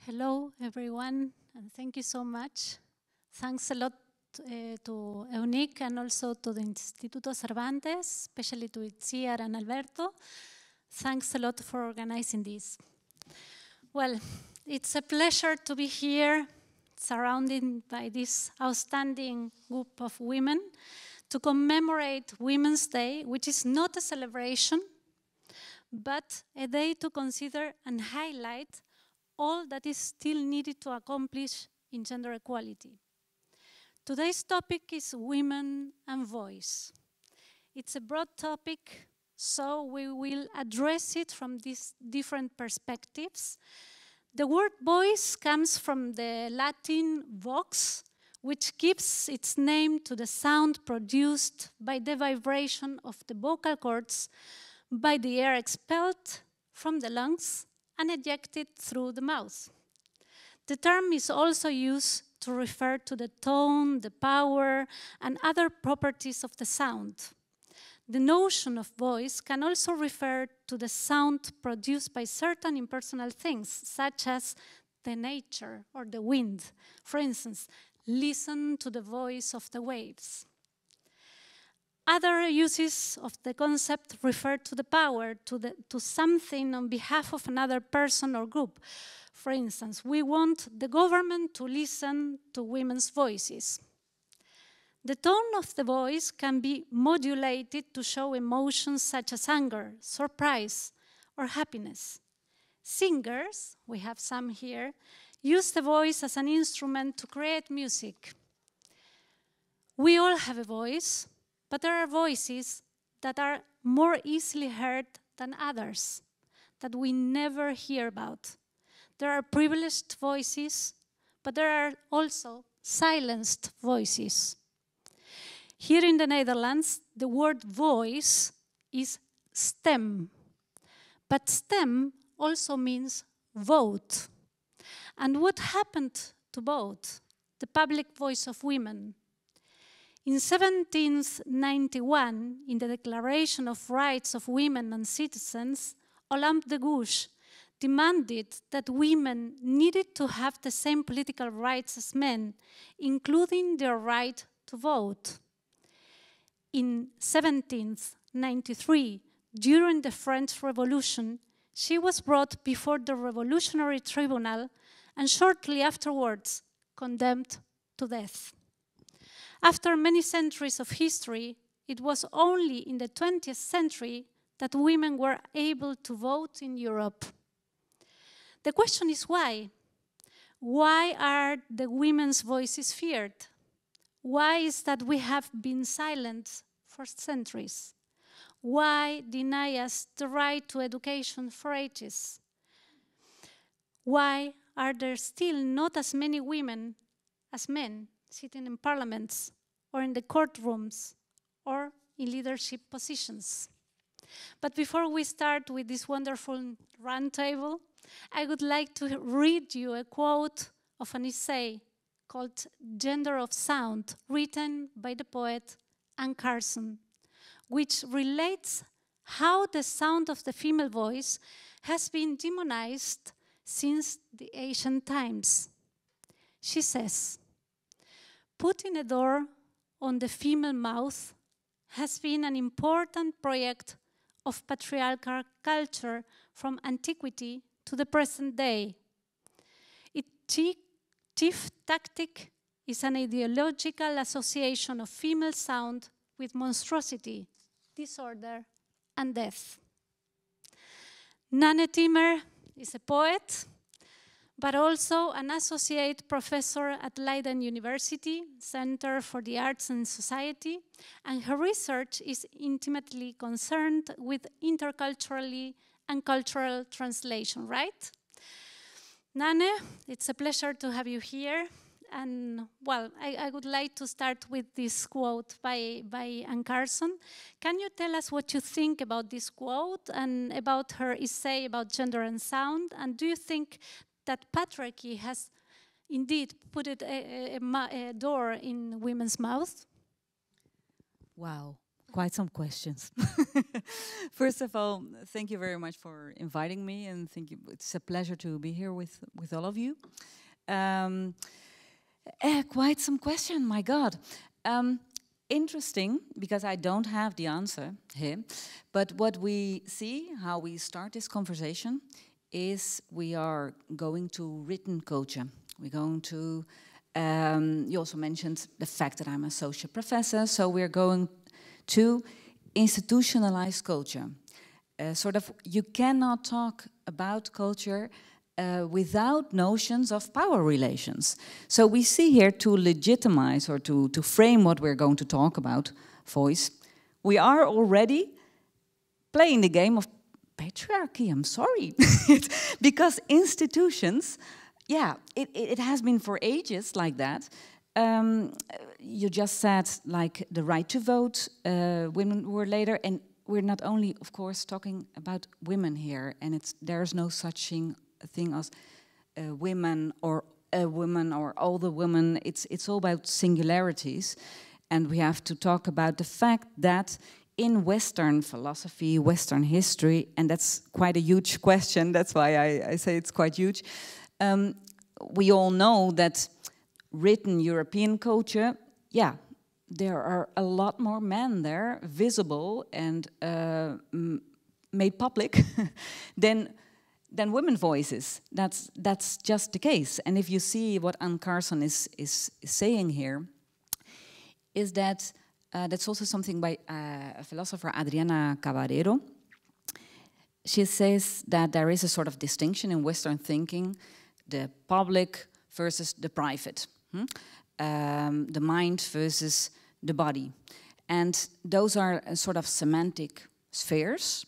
Hello, everyone, and thank you so much. Thanks a lot to EUNIC and also to the Instituto Cervantes, especially to Itziar and Alberto. Thanks a lot for organizing this. Well, it's a pleasure to be here, surrounded by this outstanding group of women, to commemorate Women's Day, which is not a celebration, but a day to consider and highlight all that is still needed to accomplish in gender equality. Today's topic is women and voice. It's a broad topic, so we will address it from these different perspectives. The word voice comes from the Latin vox, which gives its name to the sound produced by the vibration of the vocal cords by the air expelled from the lungs and ejected through the mouth. The term is also used to refer to the tone, the power, and other properties of the sound. The notion of voice can also refer to the sound produced by certain impersonal things, such as the nature or the wind. For instance, listen to the voice of the waves. Other uses of the concept refer to the power, to something on behalf of another person or group. For instance, we want the government to listen to women's voices. The tone of the voice can be modulated to show emotions such as anger, surprise, or happiness. Singers, we have some here, use the voice as an instrument to create music. We all have a voice, but there are voices that are more easily heard than others, that we never hear about. There are privileged voices, but there are also silenced voices. Here in the Netherlands, the word voice is stem, but stem also means vote. And what happened to vote? The public voice of women. In 1791, in the Declaration of Rights of Women and Citizens, Olympe de Gouges demanded that women needed to have the same political rights as men, including their right to vote. In 1793, during the French Revolution, she was brought before the Revolutionary Tribunal and shortly afterwards condemned to death. After many centuries of history, it was only in the 20th century that women were able to vote in Europe. The question is why? Why are the women's voices feared? Why is that we have been silent for centuries? Why deny us the right to education for ages? Why are there still not as many women as men sitting in parliaments or in the courtrooms or in leadership positions? But before we start with this wonderful roundtable, I would like to read you a quote of an essay called Gender of Sound, written by the poet Anne Carson, which relates how the sound of the female voice has been demonized since the ancient times. She says, "Putting a door on the female mouth has been an important project of patriarchal culture from antiquity to the present day. Its chief tactic is an ideological association of female sound with monstrosity, disorder, and death." Nanne Timmer is a poet, but also an associate professor at Leiden University, Center for the Arts and Society, and her research is intimately concerned with interculturally and cultural translation, right? Nanne, it's a pleasure to have you here. And, well, I would like to start with this quote by Anne Carson. Can you tell us what you think about this quote and about her essay about gender and sound? And do you think that patriarchy has indeed put a door in women's mouths? Wow, Quite some questions. First of all, thank you very much for inviting me, and it's a pleasure to be here with all of you. Quite some question, my God. Interesting, because I don't have the answer here, but what we see, how we start this conversation, is we are going to written culture. We're going to, you also mentioned the fact that I'm a social professor, so we're going to institutionalized culture. Sort of, you cannot talk about culture without notions of power relations. So we see here, to legitimize or to frame what we're going to talk about, voice, we are already playing the game of patriarchy, I'm sorry. Because institutions, yeah, it has been for ages like that. You just said, like, the right to vote, women were later, and we're not only, of course, talking about women here, and there's no such thing as women or a woman or all the women. It's all about singularities, and we have to talk about the fact that in Western philosophy, Western history, and that's quite a huge question, that's why I say it's quite huge, we all know that written European culture, yeah, there are a lot more men there, visible and made public than women voices. That's just the case. And if you see what Anne Carson is saying here, is that that's also something by a philosopher, Adriana Caballero. She says that there is a sort of distinction in Western thinking, the public versus the private, the mind versus the body. And those are a sort of semantic spheres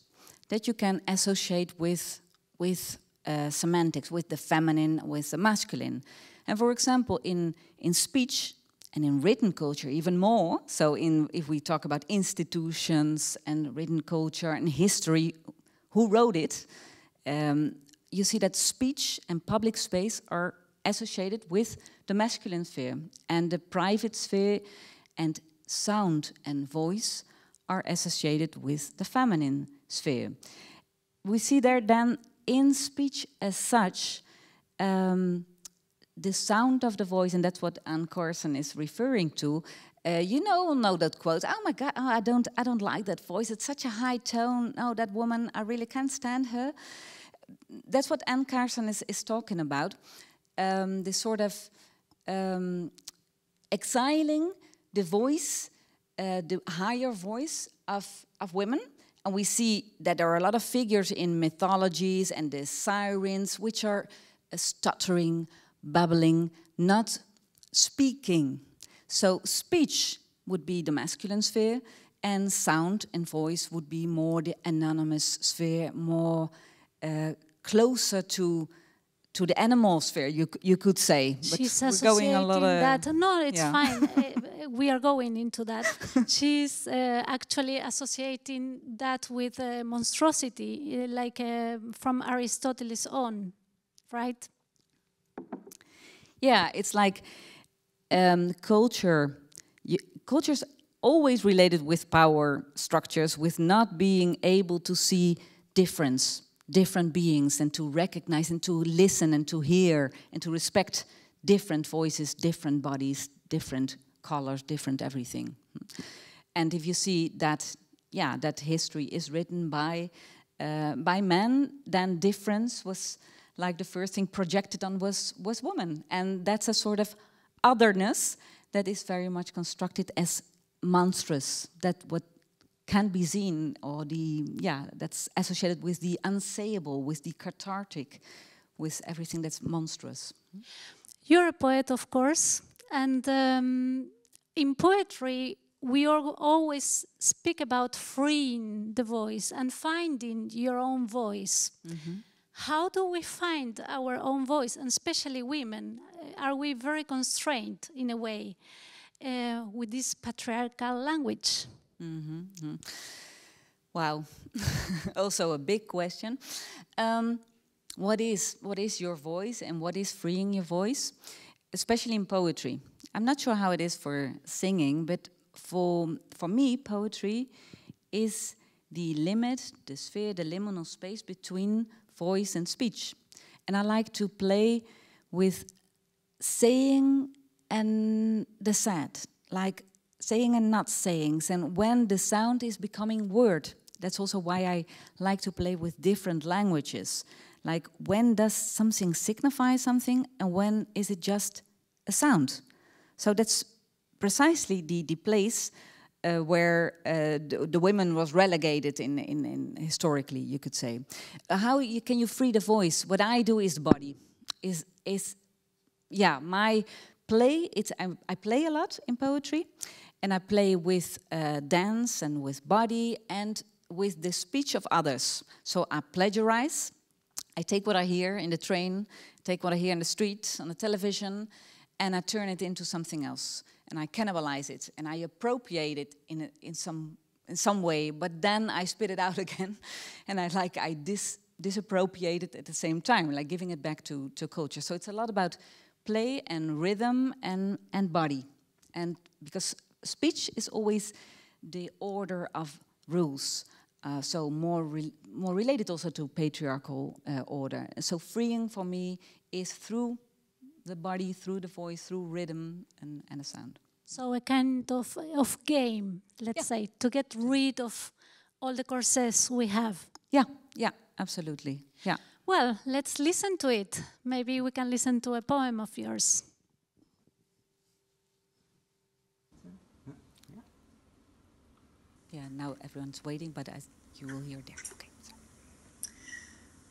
that you can associate with semantics, with the feminine, with the masculine. And for example, in speech and in written culture even more, so if we talk about institutions and written culture and history, who wrote it, you see that speech and public space are associated with the masculine sphere, and the private sphere and sound and voice are associated with the feminine sphere. We see there then in speech as such, the sound of the voice, and that's what Anne Carson is referring to. You know that quote, oh my God, oh, I don't like that voice, it's such a high tone, oh, that woman, I really can't stand her. That's what Anne Carson is talking about, this sort of exiling the voice, the higher voice of women. And we see that there are a lot of figures in mythologies and the sirens which are stuttering, babbling, not speaking. So speech would be the masculine sphere, and sound and voice would be more the anonymous sphere, more closer to the animal sphere, you could say. But she's we're going a lot that. No, it's fine. We are going into that. She's actually associating that with monstrosity, like from Aristotle's on, right? Yeah, it's like culture's always related with power structures, with not being able to see different beings, and to recognize and to listen and to hear and to respect different voices, different bodies, different colors, different everything. And if you see that, yeah, that history is written by men, then difference was like the first thing projected on was woman, and that's a sort of otherness that is very much constructed as monstrous, that what can be seen, or that's associated with the unsayable, with the cathartic, with everything that's monstrous. You're a poet, of course, and in poetry we always speak about freeing the voice and finding your own voice. Mm-hmm. How do we find our own voice, and especially women? Are we very constrained in a way with this patriarchal language? Mm-hmm. Wow, also a big question. What is your voice, and what is freeing your voice, especially in poetry? I'm not sure how it is for singing, but for me, poetry is the limit, the sphere, the liminal space between voice and speech. And I like to play with saying and the sad, like saying and not sayings, and when the sound is becoming word. That's also why I like to play with different languages. Like, when does something signify something, and when is it just a sound? So that's precisely the place where the women was relegated in historically, you could say. Can you free the voice? What I do is the body. My play. I play a lot in poetry, and I play with dance and with body and with the speech of others. So I plagiarize. I take what I hear in the train, take what I hear in the street, on the television, and I turn it into something else. And I cannibalize it, and I appropriate it in some way, but then I spit it out again, and I disappropriate it at the same time, like giving it back to culture. So it's a lot about play and rhythm and body. And because speech is always the order of rules, so more related also to patriarchal order. So freeing for me is through the body, through the voice, through rhythm and a sound. So a kind of game, let's say, to get rid of all the corsets we have. Yeah, absolutely. Yeah. Well, let's listen to it. Maybe we can listen to a poem of yours. Yeah, now everyone's waiting, but you will hear there. Okay. Sorry.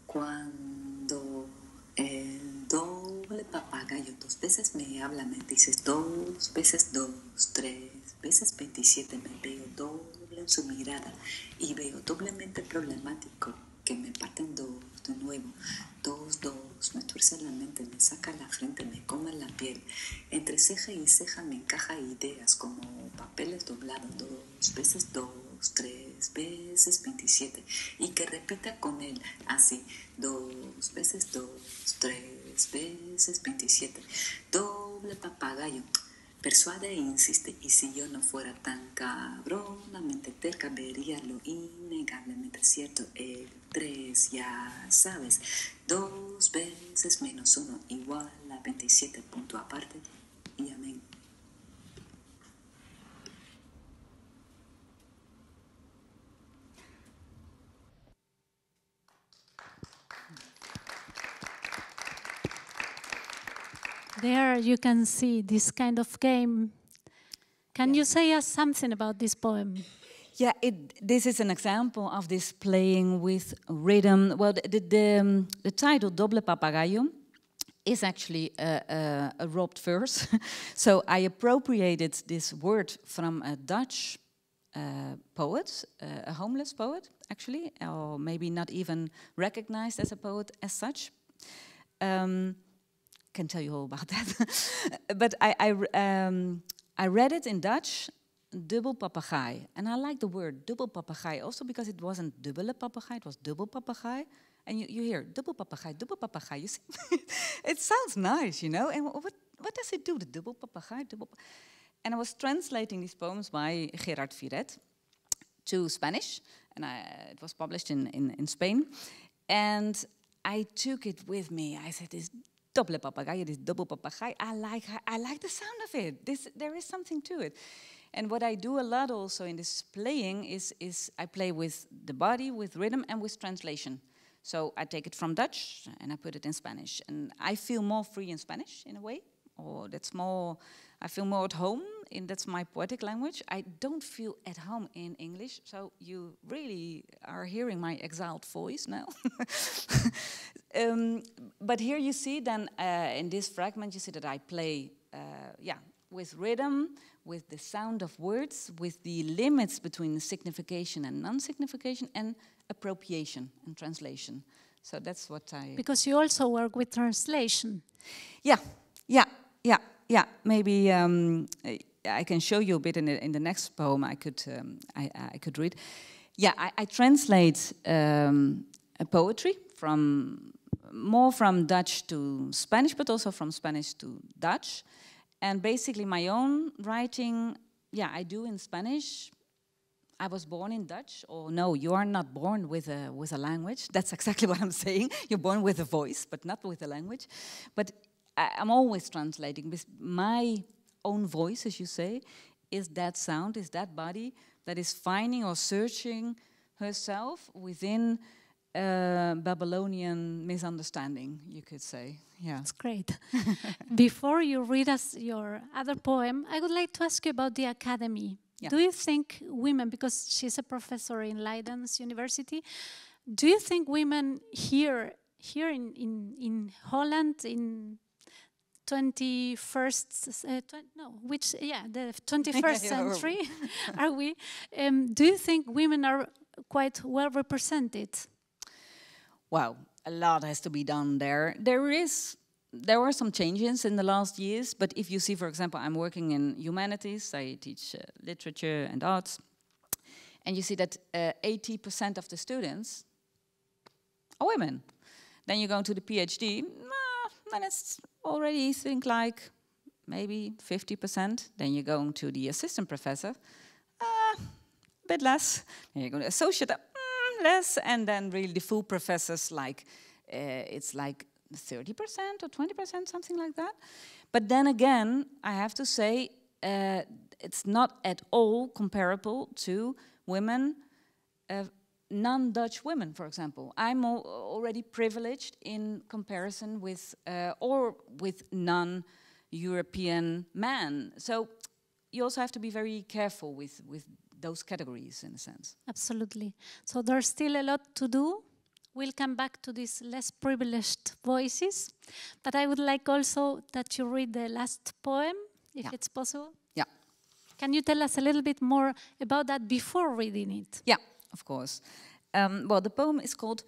Cuando el doble papagayo 2 veces me habla, me dices 2 veces 2, 3 veces 27, me veo doble en su mirada y veo doblemente problemático que me parten 2 de nuevo. 2, 2, me tuerce la mente, me saca la frente, me come la piel. Entre ceja y ceja me encaja ideas como papeles doblados. 2 veces 2, 3 veces 27. Y que repita con él así. 2 veces 2, 3 veces 27. Doble papagayo. Persuade e insiste, y si yo no fuera tan cabronamente terca, vería lo innegablemente cierto. El 3, ya sabes, 2 veces menos 1 igual a 27, punto aparte, y amén. There you can see this kind of game. Can you say us something about this poem? Yeah, this is an example of this playing with rhythm. Well, the title Doble Papagayo is actually a robbed verse. So I appropriated this word from a Dutch poet, a homeless poet, actually, or maybe not even recognized as a poet as such. Can tell you all about that. But I read it in Dutch, dubbel papegaai. And I like the word dubbel papegaai also because it wasn't dubbele papegaai, it was dubbel papegaai. And you hear dubbel papegaai, you see? It sounds nice, you know? And what does it do, the dubbel papegaai? And I was translating these poems by Gerard Viret to Spanish, and it was published in Spain. And I took it with me. I said, this doble papagayo, this double papagayo, I like the sound of it. There is something to it. And what I do a lot also in this playing is I play with the body, with rhythm, and with translation. So I take it from Dutch and I put it in Spanish. And I feel more free in Spanish in a way, or I feel more at home, that's my poetic language. I don't feel at home in English, so you really are hearing my exiled voice now. But here you see then, in this fragment, you see that I play, with rhythm, with the sound of words, with the limits between signification and non-signification, and appropriation and translation. So that's what I... Because you also work with translation. Yeah. Maybe I can show you a bit in the next poem I could read. Yeah, I translate poetry more from Dutch to Spanish, but also from Spanish to Dutch. And basically my own writing yeah, I do in Spanish. I was born in Dutch, or no, you are not born with a language. That's exactly what I'm saying. You're born with a voice, but not with a language. But I'm always translating. With my own voice, as you say, is that sound, is that body that is finding or searching herself within Babylonian misunderstanding, you could say. Yeah, that's great. Before you read us your other poem, I would like to ask you about the academy. Yeah. Do you think women, because she's a professor in Leiden's University, do you think women here in Holland in 21st, the 21st century, are we? Do you think women are quite well represented? Wow, a lot has to be done there. There were some changes in the last years, but if you see, for example, I'm working in humanities, I teach literature and arts, and you see that 80% of the students are women. Then you go to the PhD, then it's already think like maybe 50%. Then you go to the assistant professor, a bit less. Then you go to associate, less, and then really the full professors, like it's like 30% or 20%, something like that. But then again, I have to say, it's not at all comparable to women, non-Dutch women, for example. I'm already privileged in comparison with, or with non-European men. So you also have to be very careful with those categories, in a sense. Absolutely. So there's still a lot to do. We'll come back to these less privileged voices, but I would like also that you read the last poem, if it's possible. Yeah. Can you tell us a little bit more about that before reading it? Yeah, of course. Well, the poem is called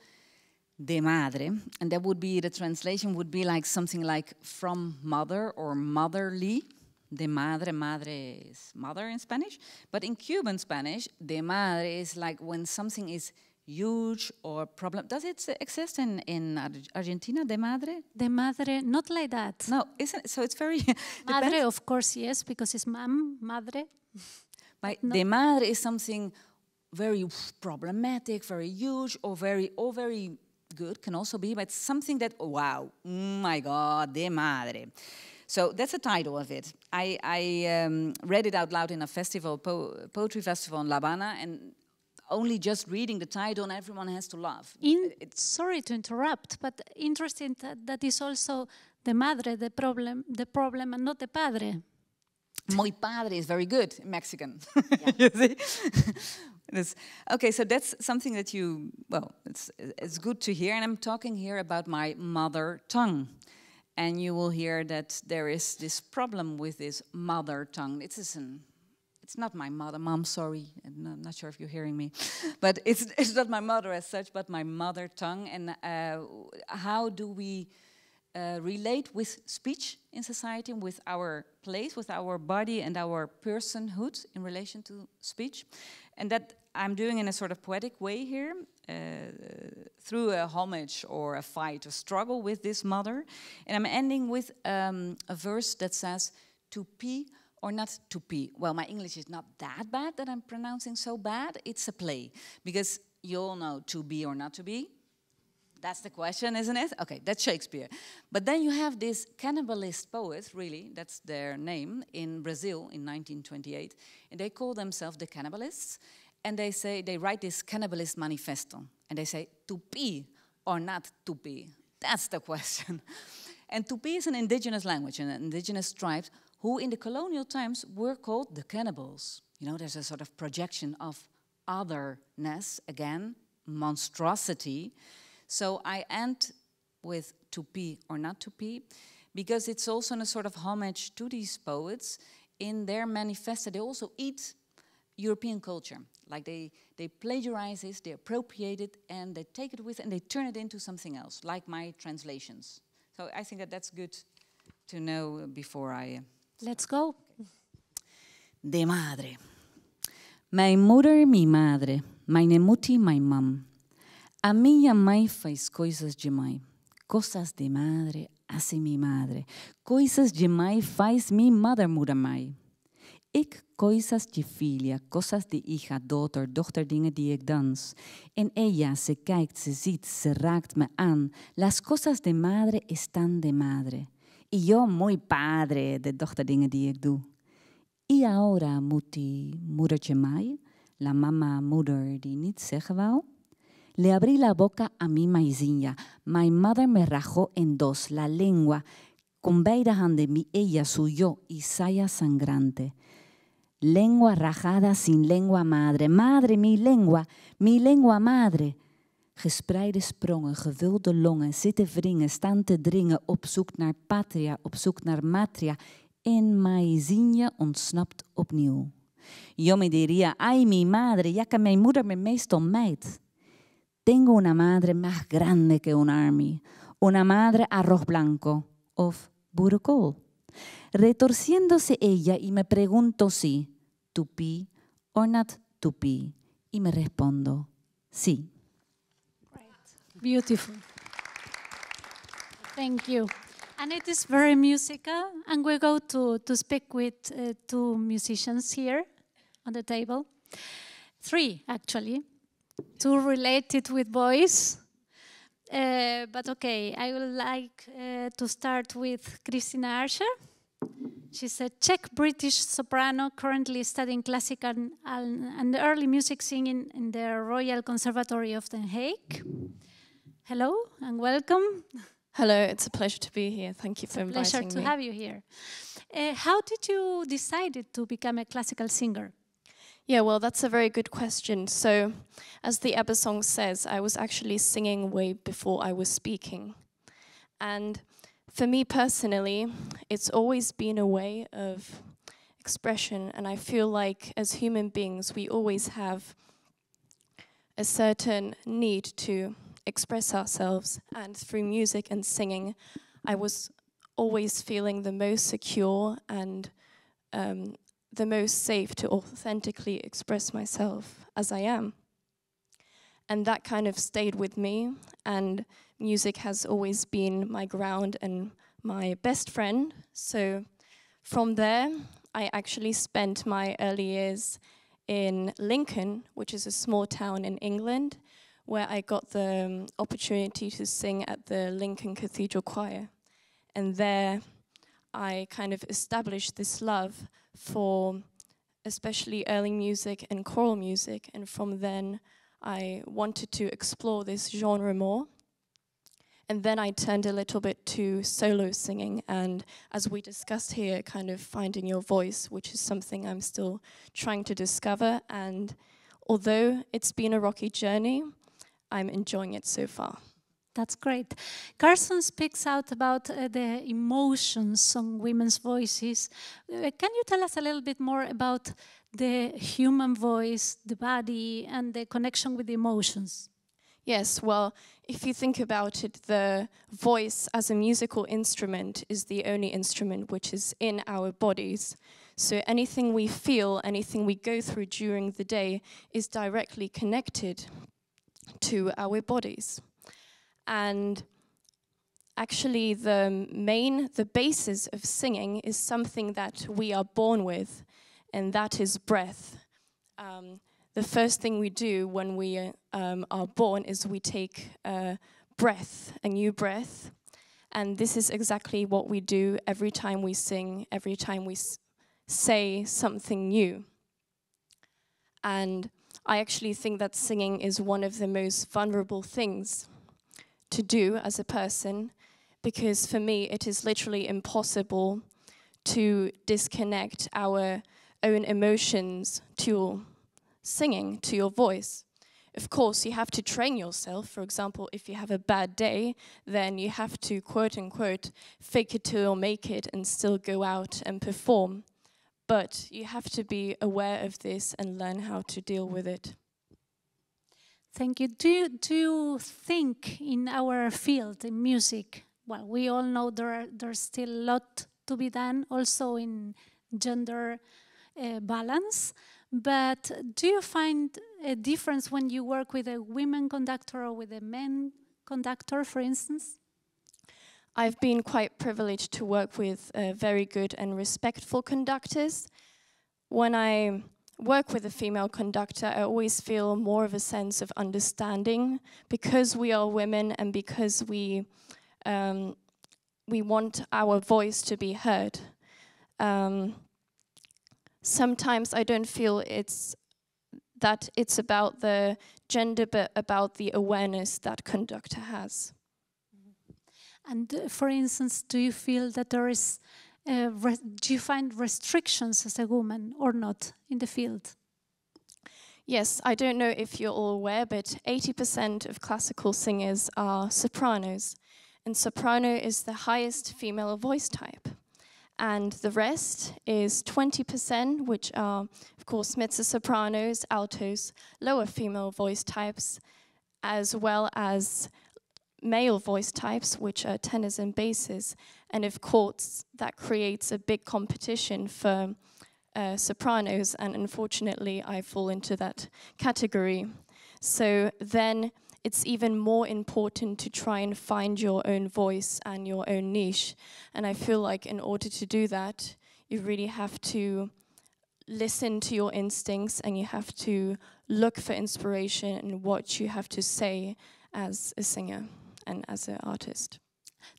De Madre, and that would be, the translation would be like something like from mother or motherly. De madre, madre is mother in Spanish, but in Cuban Spanish, de madre is like when something is huge or problem. Does it exist in Argentina, de madre? De madre, not like that. No, isn't it? So it's very... Madre, of course, yes, because it's mom, madre. De madre is something very problematic, very huge, or very good, can also be, but something that, oh, wow, oh my God, de madre. So that's the title of it. I read it out loud in a festival, poetry festival in La Habana, and only just reading the title and everyone has to laugh. Sorry to interrupt, but interesting that is also the madre, the problem, and not the padre. Muy padre is very good in Mexican. You see? Okay, so that's something that it's good to hear, and I'm talking here about my mother tongue. And you will hear that there is this problem with this mother tongue. It's not my mother, Mom, sorry, I'm not sure if you're hearing me. But it's not my mother as such, but my mother tongue. And how do we relate with speech in society, with our place, with our body and our personhood in relation to speech? And that I'm doing in a sort of poetic way here, through a homage or a fight, a struggle with this mother. And I'm ending with a verse that says, to pee or not to pee. Well, my English is not that bad that I'm pronouncing so bad. It's a play, because you all know to be or not to be. That's the question, isn't it? Okay, that's Shakespeare. But then you have these cannibalist poets, really, that's their name, in Brazil in 1928. And they call themselves the cannibalists. And they say, they write this cannibalist manifesto. And they say, to pee or not to pee? That's the question. And Tupi is an indigenous language, and indigenous tribes who in the colonial times were called the cannibals. You know, there's a sort of projection of otherness, again, monstrosity. So I end with to pee or not to pee, because it's also a sort of homage to these poets. In their manifesto, they also eat European culture. Like they plagiarize this, they appropriate it, and they take it with, and they turn it into something else, like my translations. So I think that that's good to know before I... Let's go. De madre. My mother, mi madre. Meine mutti, my mom. A minha mãe faz coisas demais. Coisas de madre, hace mi madre. Coisas demais faz mi mother, mãe. Ik cosas de filia, cosas de hija, dochter, dingen die ik dans. En ella se kijkt, se ziet, se raakt me aan. Las cosas de madre están de madre. Y yo muy padre, de dochter, dingen die ik doe. Y ahora muti, moedertje mij, la mama, moeder die niet zeggen wou. Le abrí la boca a mi maisinha. My mother me rajó en dos, la lengua. Con beide handen, mi ella suyo y saya sangrante. Lengua rajada sin lengua madre. Madre, mi lengua madre. Gespreide sprongen, gevulde longen, zitten wringen, staan te dringen, op zoek naar patria, op zoek naar matria. En maisinha ontsnapt opnieuw. Yo me diría, ay mi madre, ya que mijn moeder me meestal mijt. Tengo una madre más grande que un army. Una madre arroz blanco of boerenkool. Retorciéndose ella y me pregunto si tupí or not tupí. Y me respondo, sí. Great. Beautiful. Thank you. And it is very musical. And we go to speak with two musicians here on the table. Three, actually. Two related with boys. But okay, I would like to start with Christina Archer. She's a Czech-British soprano currently studying classical and early music singing in the Royal Conservatory of Den Haag. Hello and welcome. Hello, it's a pleasure to be here. Thank you for inviting me. Pleasure to have you here. How did you decide to become a classical singer? Yeah, well, that's a very good question. So, as the ABBA song says, I was actually singing way before I was speaking. And for me personally, it's always been a way of expression. And I feel like as human beings, we always have a certain need to express ourselves. And through music and singing, I was always feeling the most secure and the most safe to authentically express myself as I am. And that kind of stayed with me, and music has always been my ground and my best friend. So from there, I actually spent my early years in Lincoln, which is a small town in England, where I got the opportunity to sing at the Lincoln Cathedral Choir. And there I kind of established this love for especially early music and choral music, and from then I wanted to explore this genre more. And then I turned a little bit to solo singing, and as we discussed here, kind of finding your voice, which is something I'm still trying to discover. And although it's been a rocky journey, I'm enjoying it so far. That's great. Carson speaks out about the emotions on women's voices. Can you tell us a little bit more about the human voice, the body, and the connection with the emotions? Yes, well, if you think about it, the voice as a musical instrument is the only instrument which is in our bodies. So anything we feel, anything we go through during the day is directly connected to our bodies. And actually the basis of singing is something that we are born with, and that is breath. The first thing we do when we are born is we take a breath, a new breath. And this is exactly what we do every time we sing, every time we say something new. And I actually think that singing is one of the most vulnerable things to do as a person, because for me it is literally impossible to disconnect our own emotions to singing, to your voice. Of course, you have to train yourself. For example, if you have a bad day, then you have to, quote unquote, fake it till you make it and still go out and perform. But you have to be aware of this and learn how to deal with it. Thank you. Do you think in our field, in music, well, we all know there's still a lot to be done, also in gender balance, but do you find a difference when you work with a women conductor or with a men conductor, for instance? I've been quite privileged to work with very good and respectful conductors. when I work with a female conductor, I always feel more of a sense of understanding because we are women and because we want our voice to be heard. Sometimes I don't feel it's about the gender, but about the awareness that conductor has. And for instance, do you feel that there is, do you find restrictions as a woman or not in the field? Yes, I don't know if you're all aware, but 80% of classical singers are sopranos. And soprano is the highest female voice type. And the rest is 20%, which are, of course, mezzo-sopranos, altos, lower female voice types, as well as male voice types, which are tenors and basses. And of course, that creates a big competition for sopranos, and unfortunately, I fall into that category. So then it's even more important to try and find your own voice and your own niche. And I feel like in order to do that, you really have to listen to your instincts and you have to look for inspiration in what you have to say as a singer and as an artist.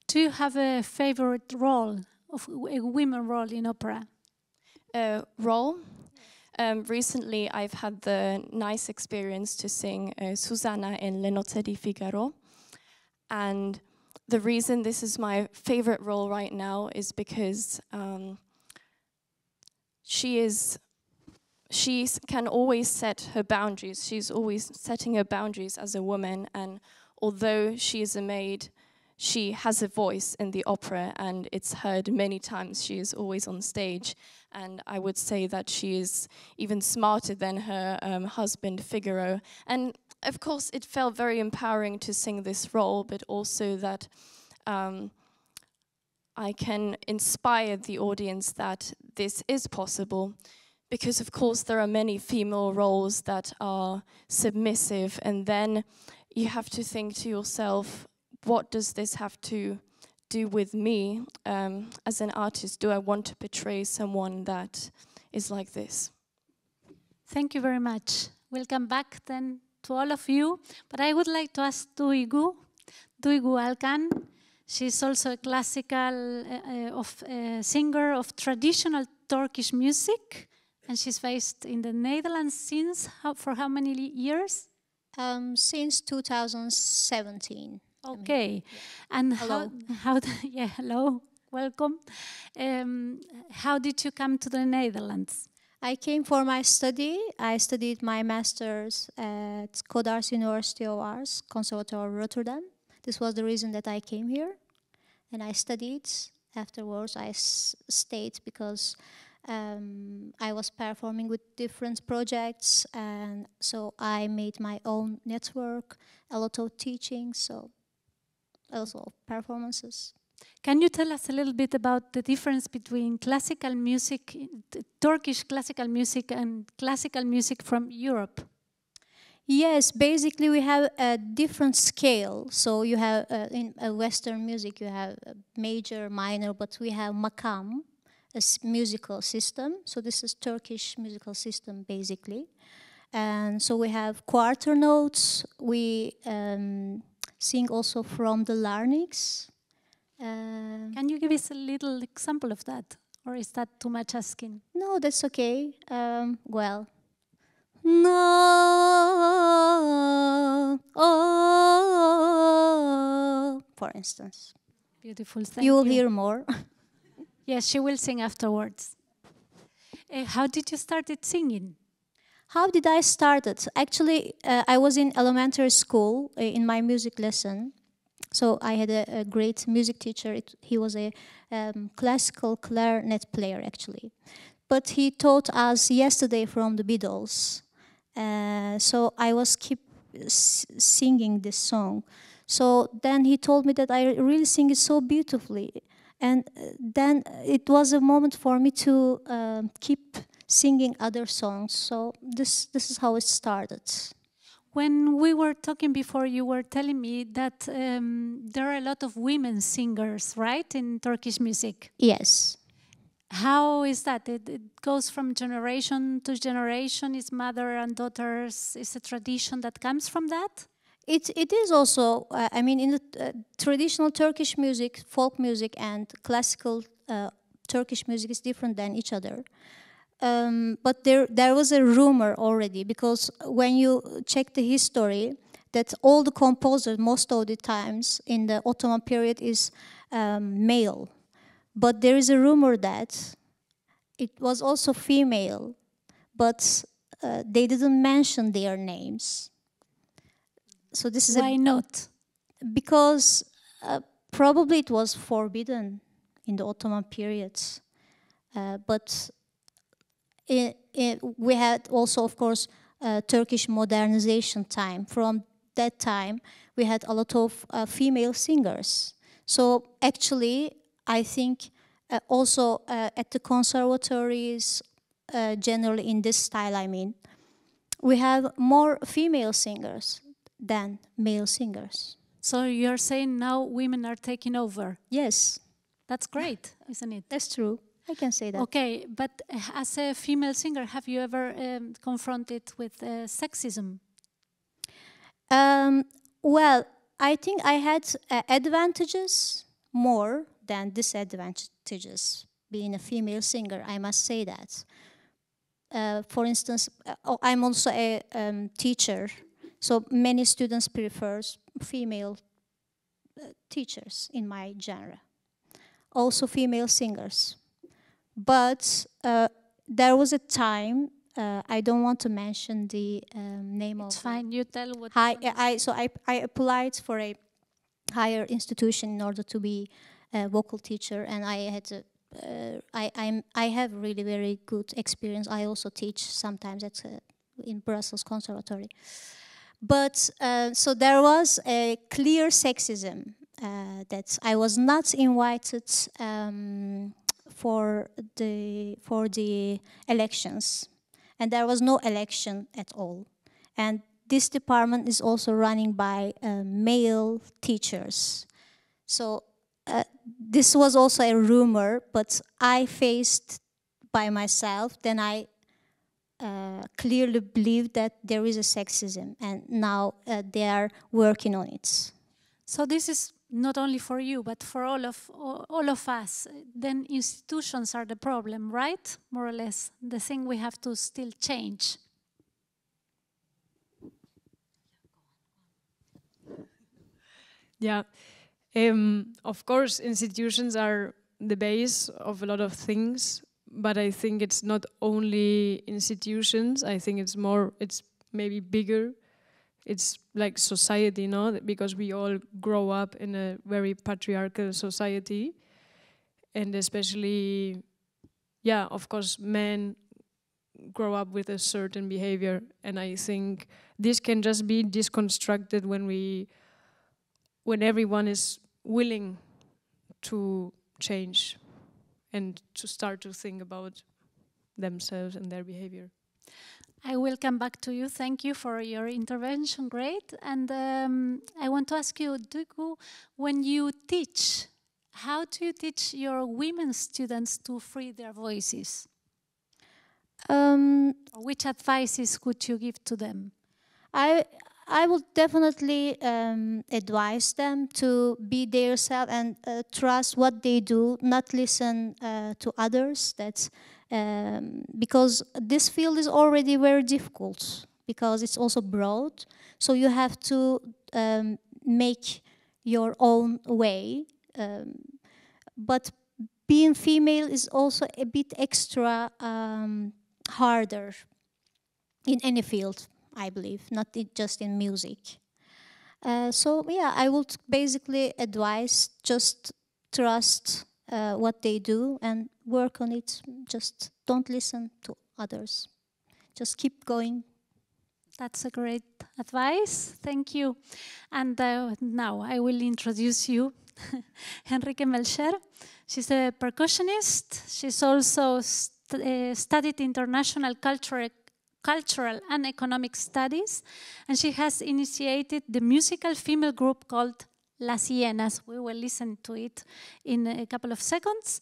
Do you have a favorite role, of a women role in opera? Role? Recently, I've had the nice experience to sing Susanna in Le Nozze di Figaro. And the reason this is my favorite role right now is because she can always set her boundaries. She's always setting her boundaries as a woman. And although she is a maid, she has a voice in the opera and it's heard many times. She is always on stage. And I would say that she is even smarter than her husband, Figaro. And of course, it felt very empowering to sing this role, but also that I can inspire the audience that this is possible. Because of course, there are many female roles that are submissive. And then you have to think to yourself, what does this have to do with me as an artist? Do I want to portray someone that is like this? Thank you very much. We'll come back then to all of you, but I would like to ask Duygu Alkan. She's also a classical singer of traditional Turkish music, and she's based in the Netherlands for how many years? Since 2017. Okay, and hello. Hello, welcome. How did you come to the Netherlands? I came for my study. I studied my master's at Kodars University of Arts, Conservatoire Rotterdam. This was the reason that I came here, and I studied. Afterwards, I stayed because I was performing with different projects, and so I made my own network, a lot of teaching, so also performances. Can you tell us a little bit about the difference between classical music, Turkish classical music, and classical music from Europe? Yes, basically we have a different scale. So you have in Western music you have major, minor, but we have makam, a musical system. So this is Turkish musical system basically. And so we have quarter notes. We sing also from the larynx. Can you give us a little example of that? Or is that too much asking? No, that's okay. Well. No, oh, for instance. Beautiful, thank you. You will hear more. Yes, she will sing afterwards. How did you start singing? How did I start it? Actually, I was in elementary school in my music lesson. So I had a great music teacher. He was a classical clarinet player, actually. But he taught us Yesterday from the Beatles. So I was keep singing this song. So then he told me that I really sing it so beautifully. And then it was a moment for me to keep singing other songs. So this is how it started. When we were talking before, you were telling me that there are a lot of women singers, right, in Turkish music? Yes. How is that? It goes from generation to generation. Is mother and daughters, is a tradition that comes from that? It is also, I mean, in the traditional Turkish music, folk music and classical Turkish music is different than each other. But there was a rumor already, because when you check the history, that all the composers, most of the times in the Ottoman period, is male. But there is a rumor that it was also female, but they didn't mention their names. So this is why not? Because probably it was forbidden in the Ottoman periods. But we had also, of course, Turkish modernization time. From that time, we had a lot of female singers. So actually, I think also at the conservatories, generally in this style, I mean, we have more female singers than male singers. So you're saying now women are taking over? Yes. That's great, isn't it? That's true. I can say that. Okay, but as a female singer, have you ever confronted with sexism? Well, I think I had advantages more than disadvantages being a female singer, I must say that. For instance, I'm also a teacher, so many students prefer female teachers in my genre. Also female singers. But there was a time, I don't want to mention the name of... It's fine, you tell what... I applied for a higher institution in order to be a vocal teacher, and I had to, I have really very good experience. I also teach sometimes at in Brussels Conservatory. But so there was a clear sexism that I was not invited for the elections, and there was no election at all. And this department is also running by male teachers. So this was also a rumor, but I faced by myself. Then I clearly believe that there is a sexism, and now they are working on it. So this is not only for you, but for all of us. Then institutions are the problem, right? More or less, the thing we have to still change. Yeah, of course, institutions are the base of a lot of things, but I think it's not only institutions. I think it's maybe bigger. It's like society, no? Because we all grow up in a very patriarchal society, and especially, yeah, of course, men grow up with a certain behavior, and I think this can just be deconstructed when everyone is willing to change and to start to think about themselves and their behavior. I will come back to you. Thank you for your intervention. Great. And I want to ask you, when you teach, how do you teach your women students to free their voices? Which advices could you give to them? I would definitely advise them to be themselves and trust what they do, not listen to others. That's because this field is already very difficult, because it's also broad. So you have to make your own way. But being female is also a bit extra harder in any field, I believe, not just in music. So yeah, I would basically advise just trust what they do and work on it. Just don't listen to others. Just keep going. That's a great advice. Thank you. And now I will introduce you, Henrike Melcher. She's a percussionist. She's also studied international cultural and economic studies, and she has initiated the musical female group called Las Hienas. We will listen to it in a couple of seconds.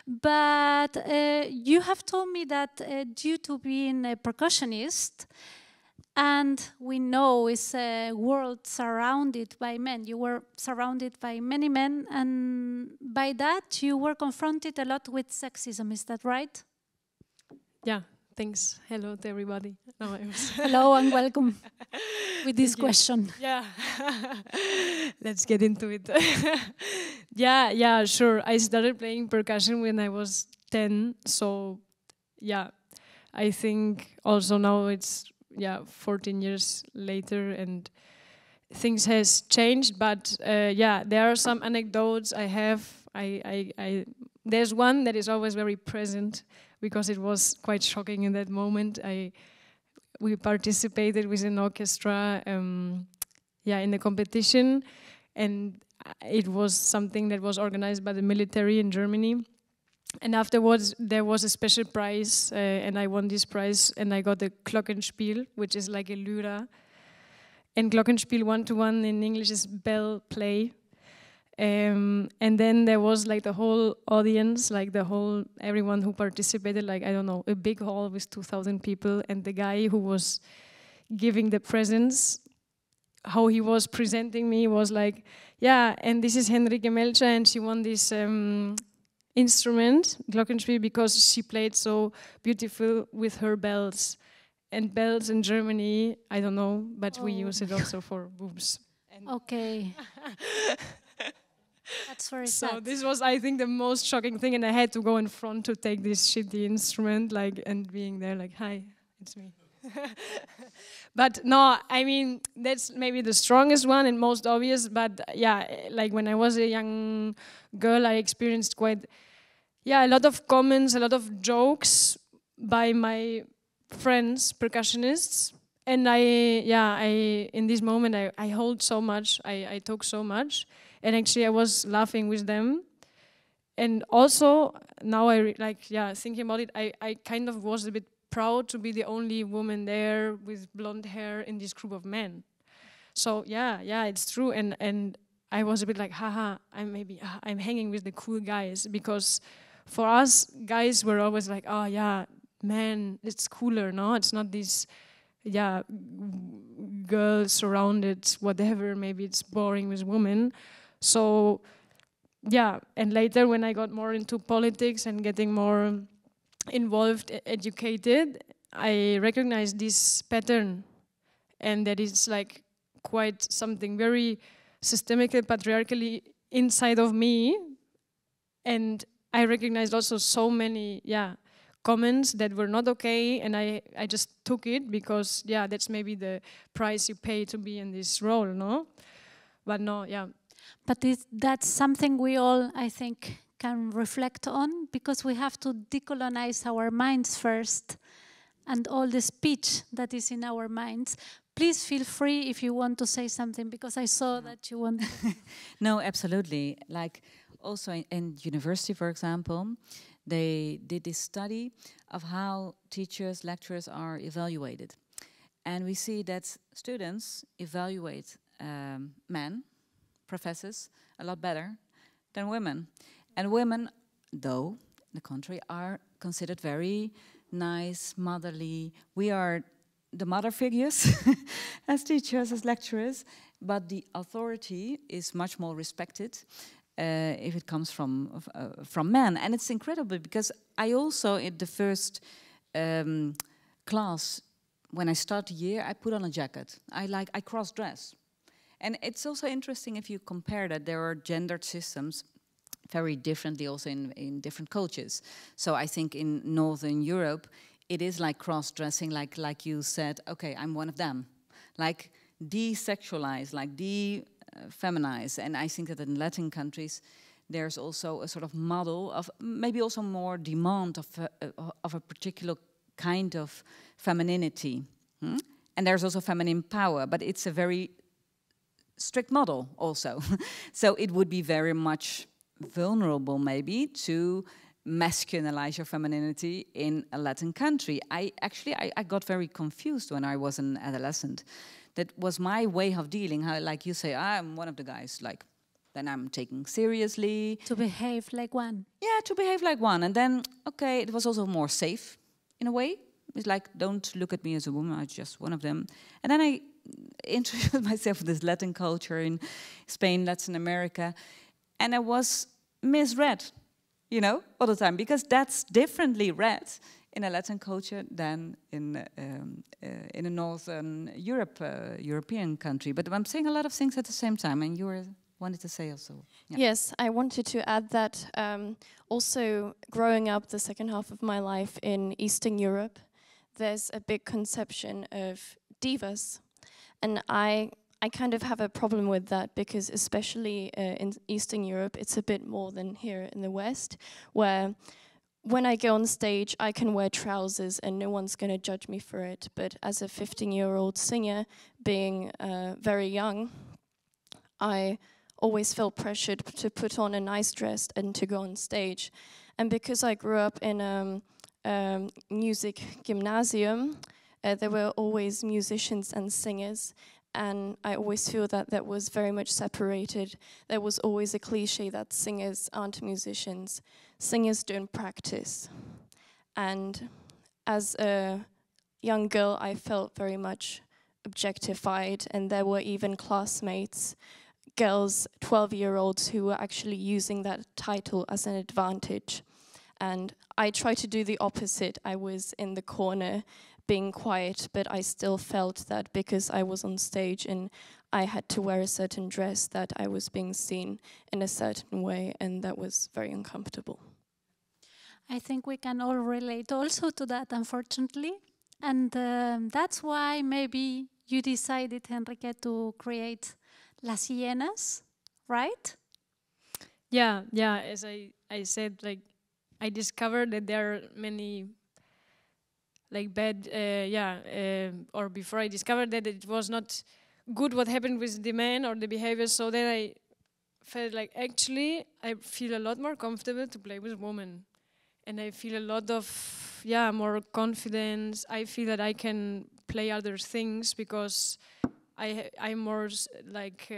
But you have told me that due to being a percussionist, and we know it's a world surrounded by men. You were surrounded by many men, and by that you were confronted a lot with sexism. Is that right? Yeah, thanks. Hello to everybody. No, Hello and welcome with this question. Yeah, let's get into it. Yeah, sure. I started playing percussion when I was 10, so yeah, I think also now it's 14 years later and things has changed, but there are some anecdotes I have. There's one that is always very present because it was quite shocking in that moment. We participated with an orchestra in the competition, and it was something that was organized by the military in Germany. And afterwards, there was a special prize, and I won this prize, and I got a Glockenspiel, which is like a lyra. And Glockenspiel 1-to-1 in English is bell play. And then there was like the whole audience, like everyone who participated, like, I don't know, a big hall with 2,000 people. And the guy who was giving the presents, how he was presenting me was like, yeah, and this is Henrike Melcher, and she won this instrument, Glockenspiel, because she played so beautiful with her bells. And bells in Germany, I don't know, but we use it also for boobs. Okay. That's very so sad. This was, I think, the most shocking thing, and I had to go in front to take this shitty instrument, like, and being there, like, hi, it's me. But no, I mean, that's maybe the strongest one and most obvious, but yeah, like when I was a young girl, I experienced quite, a lot of comments, a lot of jokes by my friends, percussionists, and I in this moment, I hold so much, I talk so much, and actually I was laughing with them. And also, now thinking about it, I kind of was a bit proud to be the only woman there with blonde hair in this group of men. So yeah, it's true. And I was a bit like, haha, I'm hanging with the cool guys, because for us, guys were always like, oh yeah, man, it's cooler, no? It's not this, girls surrounded, whatever, maybe it's boring with women. So, yeah, and later when I got more into politics and getting more involved, educated, I recognized this pattern, and that is like quite something very systemically, patriarchally inside of me. And I recognized also so many, comments that were not okay, and I just took it because, that's maybe the price you pay to be in this role, no? But no, But that's something we all, I think, can reflect on, because we have to decolonize our minds first, and all the speech that is in our minds. Please feel free if you want to say something, because I saw that you want. No, absolutely. Like also in university, for example, they did this study of how teachers, lecturers are evaluated. And we see that students evaluate men, professors, a lot better than women. And women, though, in the country, are considered very nice, motherly. We are the mother figures as teachers, as lecturers, but the authority is much more respected if it comes from men. And it's incredible, because I also, in the first class, when I start the year, I put on a jacket. I cross-dress. And it's also interesting if you compare that there are gendered systems very differently also in different cultures. So I think in Northern Europe, it is like cross-dressing, like you said, okay, I'm one of them. Like desexualize, like feminize. And I think that in Latin countries, there's also a sort of model of maybe also more demand of a particular kind of femininity. And there's also feminine power, but it's a very strict model also. So it would be very much vulnerable maybe to masculinize your femininity in a Latin country. I got very confused when I was an adolescent. That was my way of dealing, how, like you say, I'm one of the guys, like then I'm taken seriously. To behave like one. Yeah, to behave like one. And then, okay, it was also more safe in a way. It's like, don't look at me as a woman, I'm just one of them. And then I introduced myself to this Latin culture in Spain, Latin America, and I was misread, you know, all the time, because that's differently read in a Latin culture than in a Northern European country. But I'm saying a lot of things at the same time, and you wanted to say also. Yeah. Yes, I wanted to add that also growing up the second half of my life in Eastern Europe, there's a big conception of divas. And I kind of have a problem with that because especially in Eastern Europe, it's a bit more than here in the West, where when I go on stage, I can wear trousers and no one's going to judge me for it. But as a 15-year-old singer, being very young, I always felt pressured to put on a nice dress and to go on stage. And because I grew up in a music gymnasium, there were always musicians and singers, and I always feel that that was very much separated. There was always a cliche that singers aren't musicians. Singers don't practice. And as a young girl, I felt very much objectified, and there were even classmates, girls, 12-year-olds, who were actually using that title as an advantage. And I tried to do the opposite. I was in the corner being quiet, but I still felt that because I was on stage and I had to wear a certain dress, that I was being seen in a certain way, and that was very uncomfortable. I think we can all relate also to that, unfortunately. And that's why maybe you decided, Enrique, to create Las Hienas, right? Yeah, as I said, like, I discovered that there are many like bad, or before I discovered that it was not good what happened with the man or the behavior, so then I felt like actually I feel a lot more comfortable to play with women. And I feel a lot of, more confidence. I feel that I can play other things because I'm more like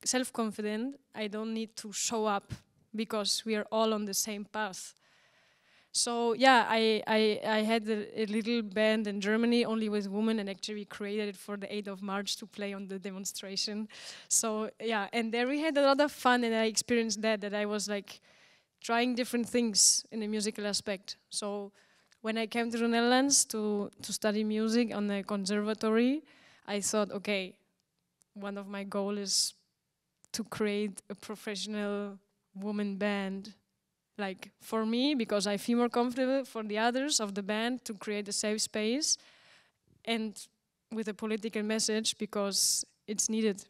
self-confident. I don't need to show up because we are all on the same path. So I had a little band in Germany only with women, and actually created it for the 8th of March to play on the demonstration. So and there we had a lot of fun, and I experienced that I was like trying different things in the musical aspect. So when I came to the Netherlands to study music on the conservatory, I thought, okay, one of my goals is to create a professional woman band. Like for me, because I feel more comfortable, for the others of the band to create a safe space, and with a political message because it's needed.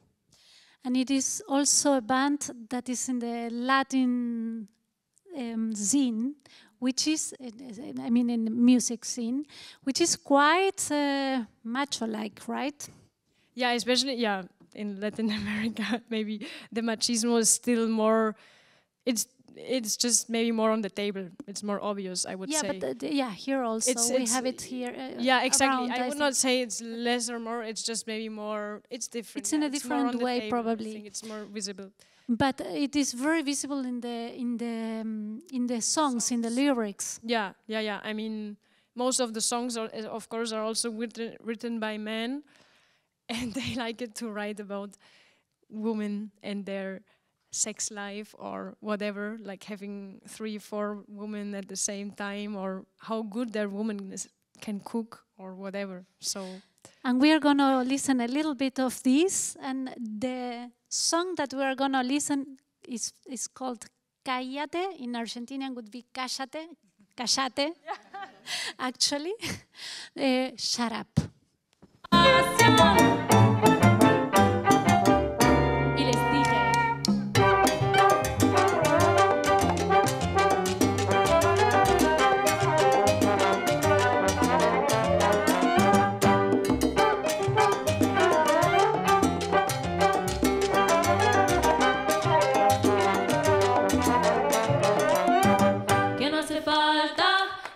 And it is also a band that is in the Latin scene, which is, in the music scene, which is quite macho-like, right? Yeah, especially, in Latin America, maybe the machismo is still more, it's just maybe more on the table. It's more obvious, I would say. Yeah, but here also, we have it here. Exactly. Around, I would not say it's less or more, it's just maybe more, it's different. It's in a different way, table, probably. I think it's more visible. But it is very visible in the songs, in the lyrics. Yeah. I mean, most of the songs, of course, are also written by men, and they like it to write about women and their sex life or whatever, like having 3-4 women at the same time, or how good their woman can cook or whatever. So, and we are going to listen a little bit of this, and the song that we are going to listen is called Cállate. In Argentinian would be cállate, cállate. Actually, shut up.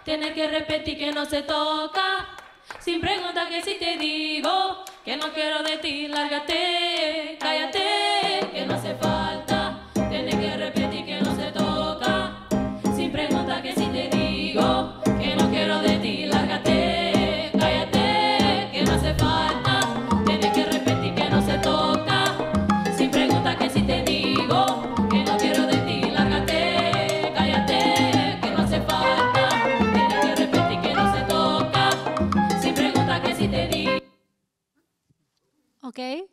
Tienes que repetir que no se toca. Sin pregunta que si te digo que no quiero de ti, lárgate, cállate, que no no hace falta. Tienes que repetir que no se toca. Sin pregunta que si te digo que no quiero de ti, lárgate, cállate, que no hace falta. Tienes que repetir que no se toca. Sin pregunta que si te digo que no quiero de ti, lárgate, cállate, que no hace falta. Tienes que repetir que no se toca. Sin pregunta que si te digo. Okay.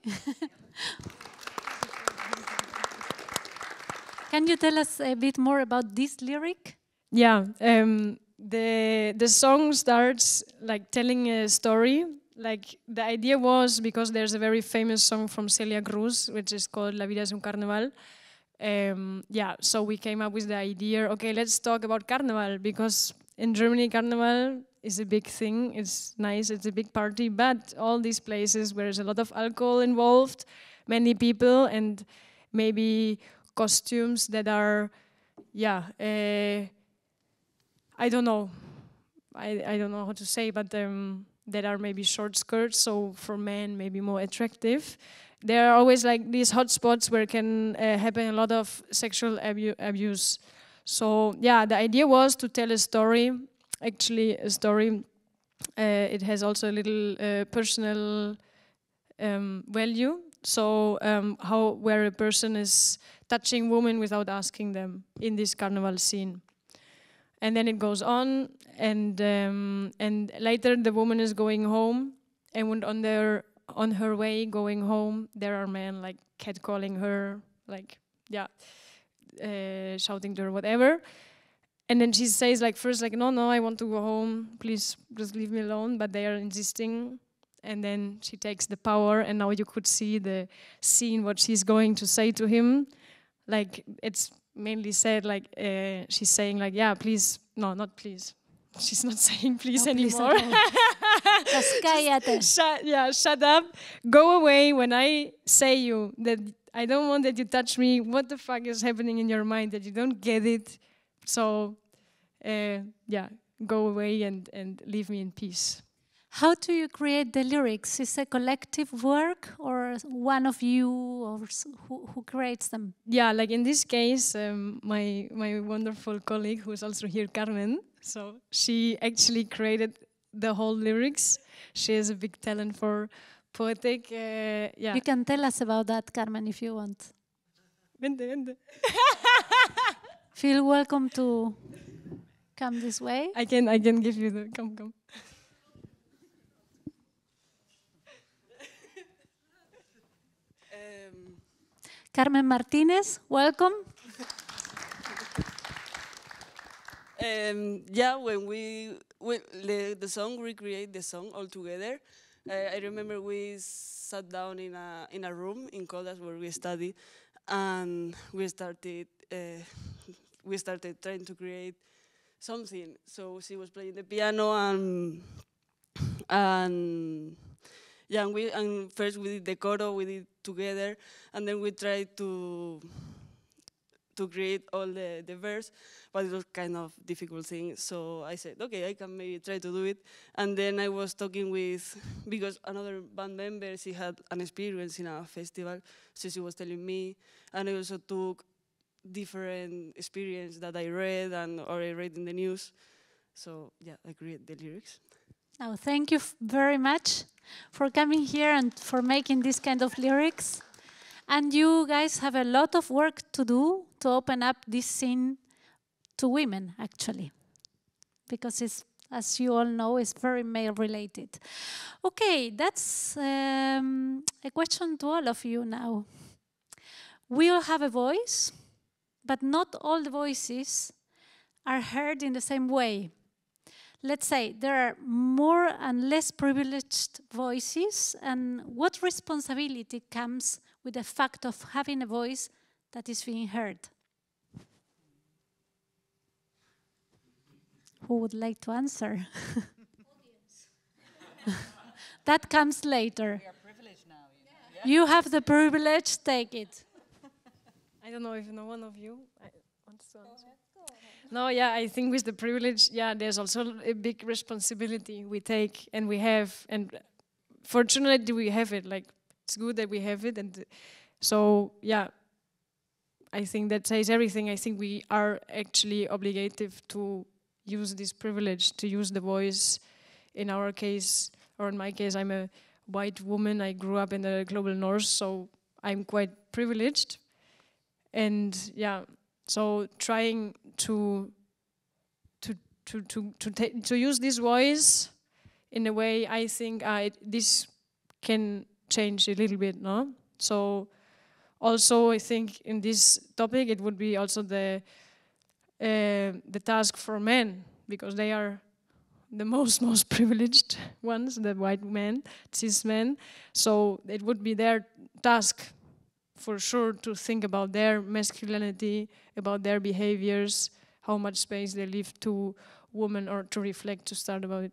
Can you tell us a bit more about this lyric? Yeah, the song starts like telling a story. Like the idea was, because there's a very famous song from Celia Cruz, which is called La vida es un carnaval. Yeah, so we came up with the idea, okay, let's talk about carnival, because in Germany carnival is a big thing, it's nice, it's a big party, but all these places where there's a lot of alcohol involved, many people, and maybe costumes that are, yeah, I don't know how to say, but that are maybe short skirts, so for men maybe more attractive. There are always like these hotspots where can happen a lot of sexual abuse. So yeah, the idea was to tell a story, actually a story. It has also a little personal value. So where a person is touching women without asking them in this carnival scene. And then it goes on, and later the woman is going home, and when on her way going home, there are men like catcalling her, like shouting to her, whatever. And then she says like first like no, I want to go home, please just leave me alone. But they are insisting, and then she takes the power, and now you could see the scene what she's going to say to him. Like it's mainly said like she's saying like yeah, please, no, not please. She's not saying please anymore. Just cállate. Shut up. Go away when I say you that I don't want that you touch me. What the fuck is happening in your mind that you don't get it? So go away and leave me in peace. How do you create the lyrics? Is it a collective work, or one of you, or who creates them? Yeah, like in this case, my wonderful colleague, who is also here, Carmen, so she actually created the whole lyrics. She has a big talent for poetic. You can tell us about that, Carmen, if you want. Vente. Feel welcome to come this way. I can give you the come. Carmen Martinez, welcome. When the song, recreate the song all together. I remember we sat down in a room in college where we studied, and we started trying to create something. So she was playing the piano, and first we did the coro, we did together, and then we tried to create all the verse, but it was kind of difficult thing. So I said, okay, I can maybe try to do it. And then I was talking because another band member, she had an experience in a festival, so she was telling me, and I also took different experience that I read or I read in the news. So yeah, I created the lyrics. Now, thank you very much for coming here and for making this kind of lyrics. And you guys have a lot of work to do to open up this scene to women, actually. Because it's, as you all know, it's very male-related. Okay, that's a question to all of you now. We all have a voice, but not all the voices are heard in the same way. Let's say there are more and less privileged voices, and what responsibility comes with the fact of having a voice that is being heard? Who would like to answer? That comes later. We are privileged now. Yeah. You have the privilege, take it. I don't know if one of you wants to answer. No, yeah, I think with the privilege, yeah, there's also a big responsibility we take and we have, and fortunately we have it. Like, it's good that we have it, and so yeah, I think that says everything. I think we are actually obligated to use this privilege, to use the voice. In our case, or in my case, I'm a white woman. I grew up in the global north, so I'm quite privileged. And yeah, so trying to use this voice in a way, I think this can change a little bit, no? So also I think in this topic it would be also the task for men, because they are the most privileged ones, the white men, cis men. So it would be their task for sure to think about their masculinity, about their behaviors, how much space they leave to women, or to reflect, to start about it.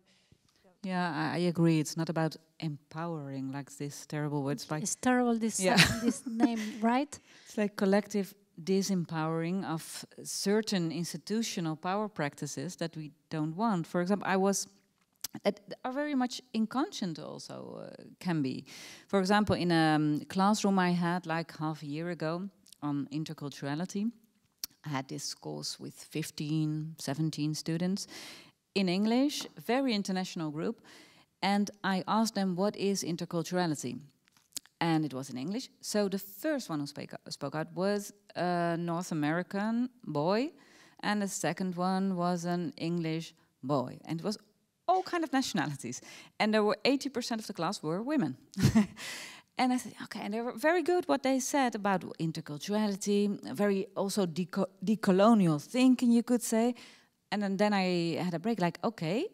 Yeah, I agree. It's not about empowering, like this terrible word. It's terrible, this name, right? It's like collective disempowering of certain institutional power practices that we don't want. For example, are very much inconscient also, can be. For example, in a classroom I had like half a year ago on interculturality, I had this course with 15, 17 students in English, very international group, and I asked them, what is interculturality? And it was in English. So the first one who spoke out was a North American boy, and the second one was an English boy. And it was all kind of nationalities. And there were 80% of the class were women. And I said, okay, and they were very good what they said about interculturality, very also decolonial thinking, you could say. And then I had a break, like, okay,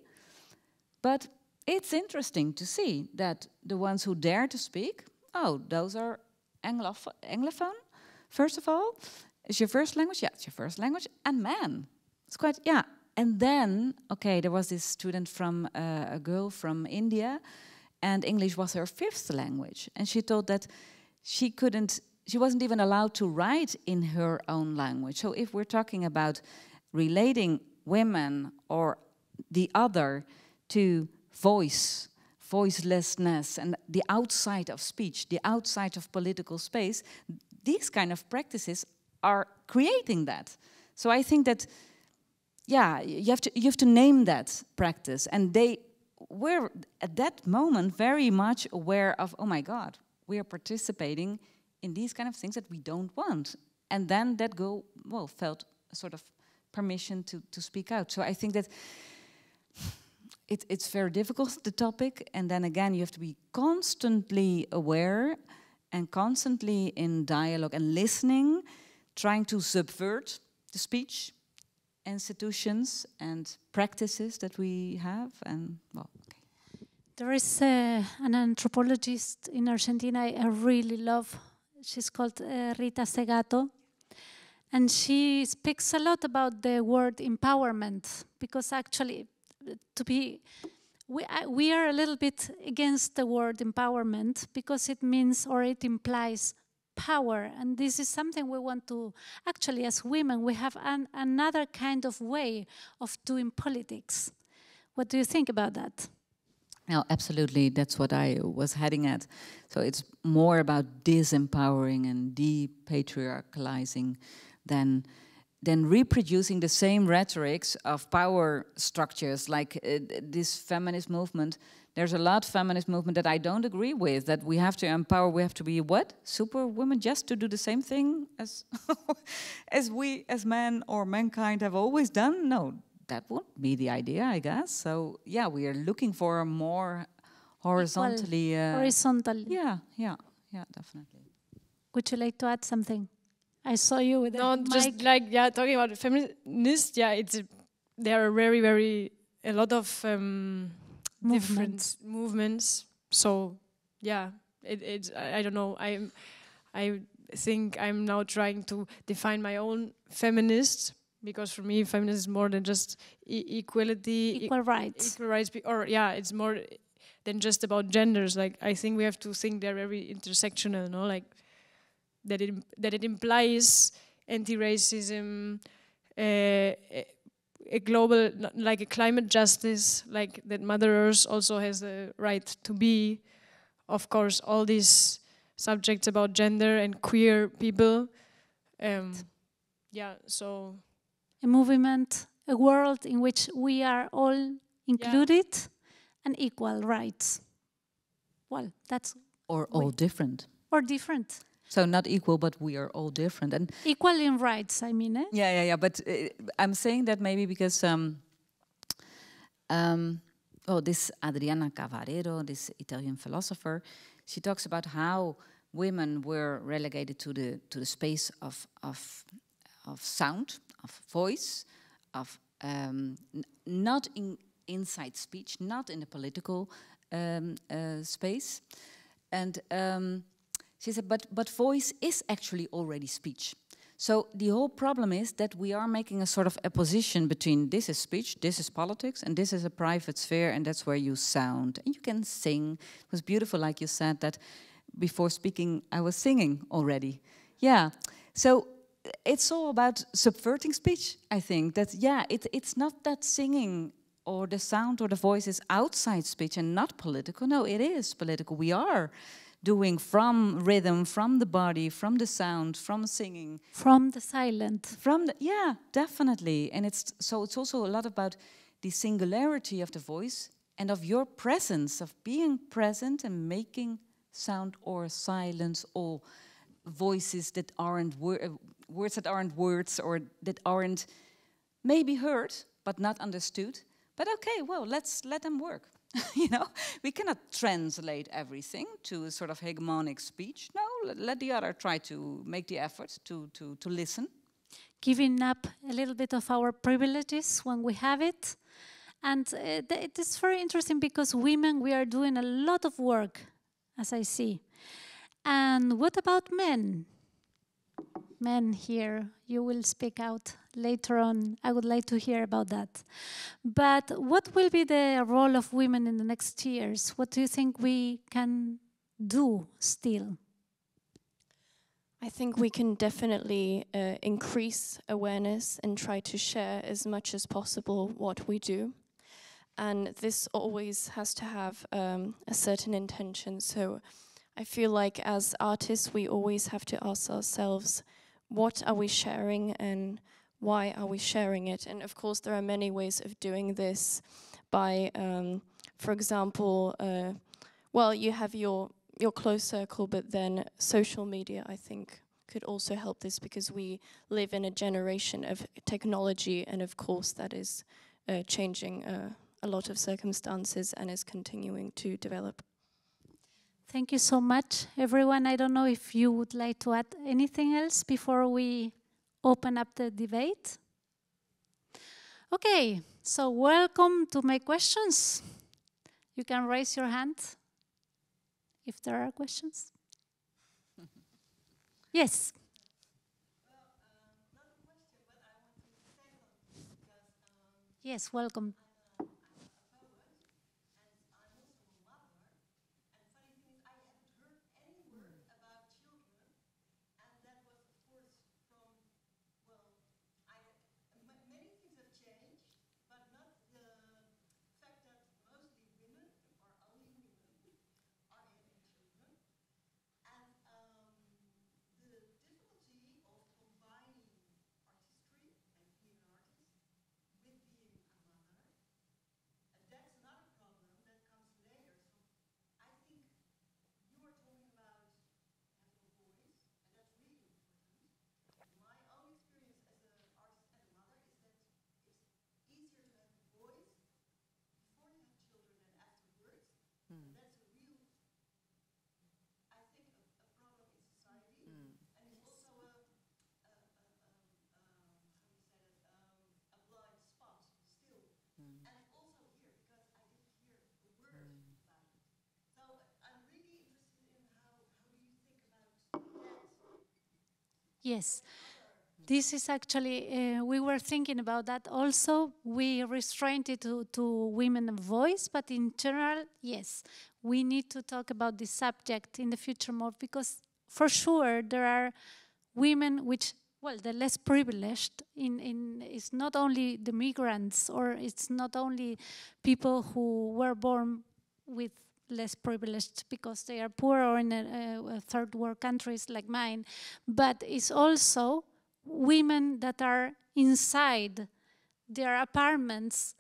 but it's interesting to see that the ones who dare to speak, oh, those are Anglophone, first of all. Is your first language? Yeah, it's your first language. And man, it's quite, yeah. And then, okay, there was this student from, a girl from India, and English was her fifth language. And she told that she wasn't even allowed to write in her own language. So if we're talking about relating women or the other to voicelessness, and the outside of speech, the outside of political space, these kind of practices are creating that. So I think that, yeah, you have to name that practice, and they were at that moment very much aware of, oh my God, we are participating in these kind of things that we don't want, and then that girl, well, felt a sort of permission to speak out. So I think that it's very difficult, the topic, and then again you have to be constantly aware and constantly in dialogue and listening, trying to subvert the speech institutions and practices that we have. And well, okay. There is an anthropologist in Argentina I really love. She's called Rita Segato. And she speaks a lot about the word empowerment, because actually we are a little bit against the word empowerment, because it means, or it implies, power. And this is something we want to, actually as women, we have another kind of way of doing politics. What do you think about that? No, absolutely, that's what I was heading at. So it's more about disempowering and depatriarchalizing than reproducing the same rhetorics of power structures, like this feminist movement. There's a lot of feminist movement that I don't agree with, that we have to empower, we have to be what? Superwomen, just to do the same thing as as we as men or mankind have always done? No, that won't be the idea, I guess. So yeah, we are looking for a more horizontally... horizontal. Yeah, definitely. Would you like to add something? I saw you with no, just like, yeah, talking about feminists, yeah, there are very, a lot of different movements. So, yeah, I don't know, I think I'm now trying to define my own feminist, because for me, feminism is more than just equality. Equal rights. Equal rights, or yeah, it's more than just about genders. Like, I think we have to think they're very intersectional, no? Like, that it implies anti-racism, a global, like a climate justice, like that Mother Earth also has the right to be. Of course, all these subjects about gender and queer people, Yeah, so A movement, a world in which we are all included and equal rights. Well, that's... Or all different. Or different. So not equal, but we are all different. And equal in rights, I mean. Yeah. But I'm saying that maybe because this Adriana Cavarero, this Italian philosopher, she talks about how women were relegated to the space of sound, of voice, of not inside speech, not in the political space, and she said, but voice is actually already speech. So the whole problem is that we are making a sort of opposition between this is speech, this is politics, and this is a private sphere, and that's where you sound. And you can sing. It was beautiful, like you said, that before speaking, I was singing already. Yeah, so it's all about subverting speech, I think. That, it's not that singing or the sound or the voice is outside speech and not political. No, it is political. We are doing from rhythm, from the body, from the sound, from singing. From the silent. Definitely. And it's also a lot about the singularity of the voice and of your presence, of being present and making sound or silence, or voices that aren't words that aren't words, or that aren't maybe heard but not understood. But okay, well, let's let them work. You know, we cannot translate everything to a sort of hegemonic speech. No, let the other try to make the effort to listen. Giving up a little bit of our privileges when we have it. And it is very interesting because women, we are doing a lot of work, as I see. And what about men? Men here, you will speak out later on. I would like to hear about that. But what will be the role of women in the next years? What do you think we can do still? I think we can definitely increase awareness and try to share as much as possible what we do. And this always has to have a certain intention. So I feel like as artists, we always have to ask ourselves, what are we sharing and why are we sharing it? And of course, there are many ways of doing this by, for example, you have your close circle, but then social media, I think, could also help this because we live in a generation of technology, and of course that is changing a lot of circumstances and is continuing to develop. Thank you so much, everyone. I don't know if you would like to add anything else before we open up the debate. Okay, so welcome to my questions. You can raise your hand if there are questions. Yes. Well, not a question, but I want to say something because yes, welcome. I'm a poet and I'm also a mother. And funny thing is, I haven't heard any word about children, and that was, of course, from many things have changed, but not the fact that mostly women, or only women, are having children. And the difficulty of combining artistry and being an artist with being a mother, that's not a problem, that comes later. So I think you are talking about having a voice, and that's really important. My own experience as an artist and a mother is that it's easier to have a voice before you have children than afterwards. And that's a real, I think, a problem in society. And it's also a blind spot still. And also here, because I didn't hear a word about it. So I'm really interested in how do you think about that? Yes. This is actually, we were thinking about that also. We restrained it to women's voice, but in general, yes, we need to talk about this subject in the future more because for sure there are women which, well, the less privileged it's not only the migrants or it's not only people who were born with less privileged because they are poor or in a third world countries like mine, but it's also women that are inside their apartments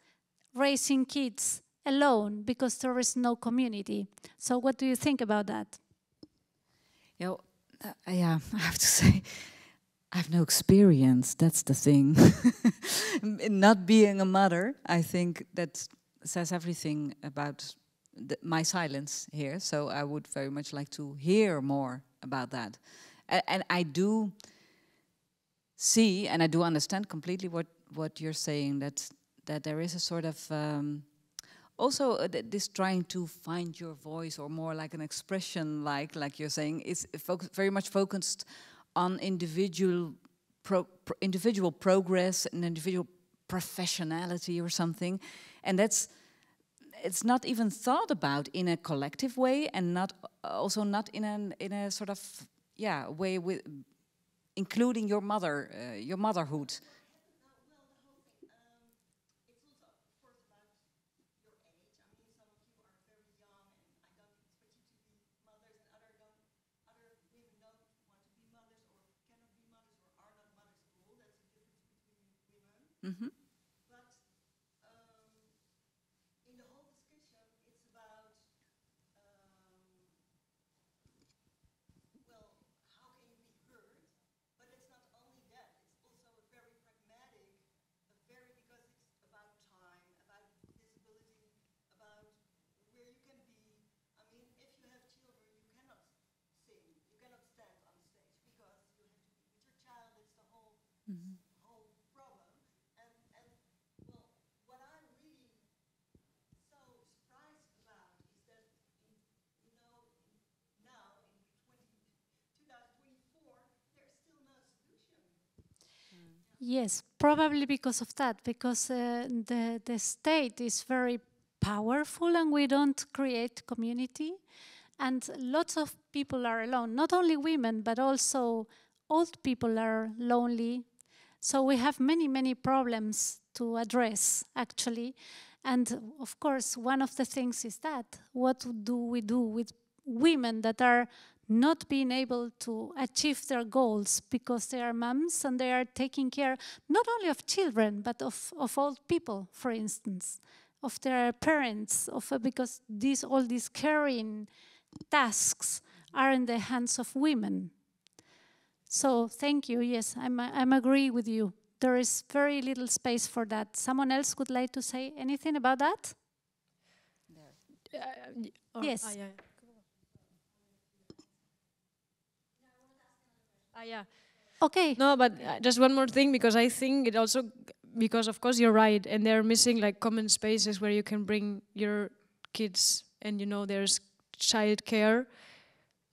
raising kids alone because there is no community. So what do you think about that? Yeah, I have to say, I have no experience, that's the thing. In not being a mother, I think that says everything about my silence here. So I would very much like to hear more about that. And I do see, and I do understand completely what you're saying, that there is a sort of also this trying to find your voice, or more like an expression, like you're saying, is very much focused on individual progress and individual professionality or something, and it's not even thought about in a collective way, and not in a sort of way with including your motherhood. Mm-hmm. But in the whole discussion, it's about, well, how can you be heard? But it's not only that, it's also a very pragmatic, because it's about time, about visibility, about where you can be. I mean, if you have children, you cannot sing, you cannot stand on stage, because you have to be with your child. It's the whole Mm-hmm. whole problem. And well, what I'm really so surprised about is that now in 2024 there's still no solution. Yes, probably because of that, because the state is very powerful and we don't create community. And lots of people are alone, not only women, but also old people are lonely. So we have many, many problems to address, actually. And of course, one of the things is that, what do we do with women that are not being able to achieve their goals because they are moms and they are taking care not only of children, but of old people, for instance, of their parents, because all these caring tasks are in the hands of women. So thank you. Yes, I'm agree with you. There is very little space for that. Someone else would like to say anything about that? Yes. Yeah. Yeah. Okay. No, but just one more thing, because I think it also, because of course you're right, and they're missing like common spaces where you can bring your kids, and there's childcare.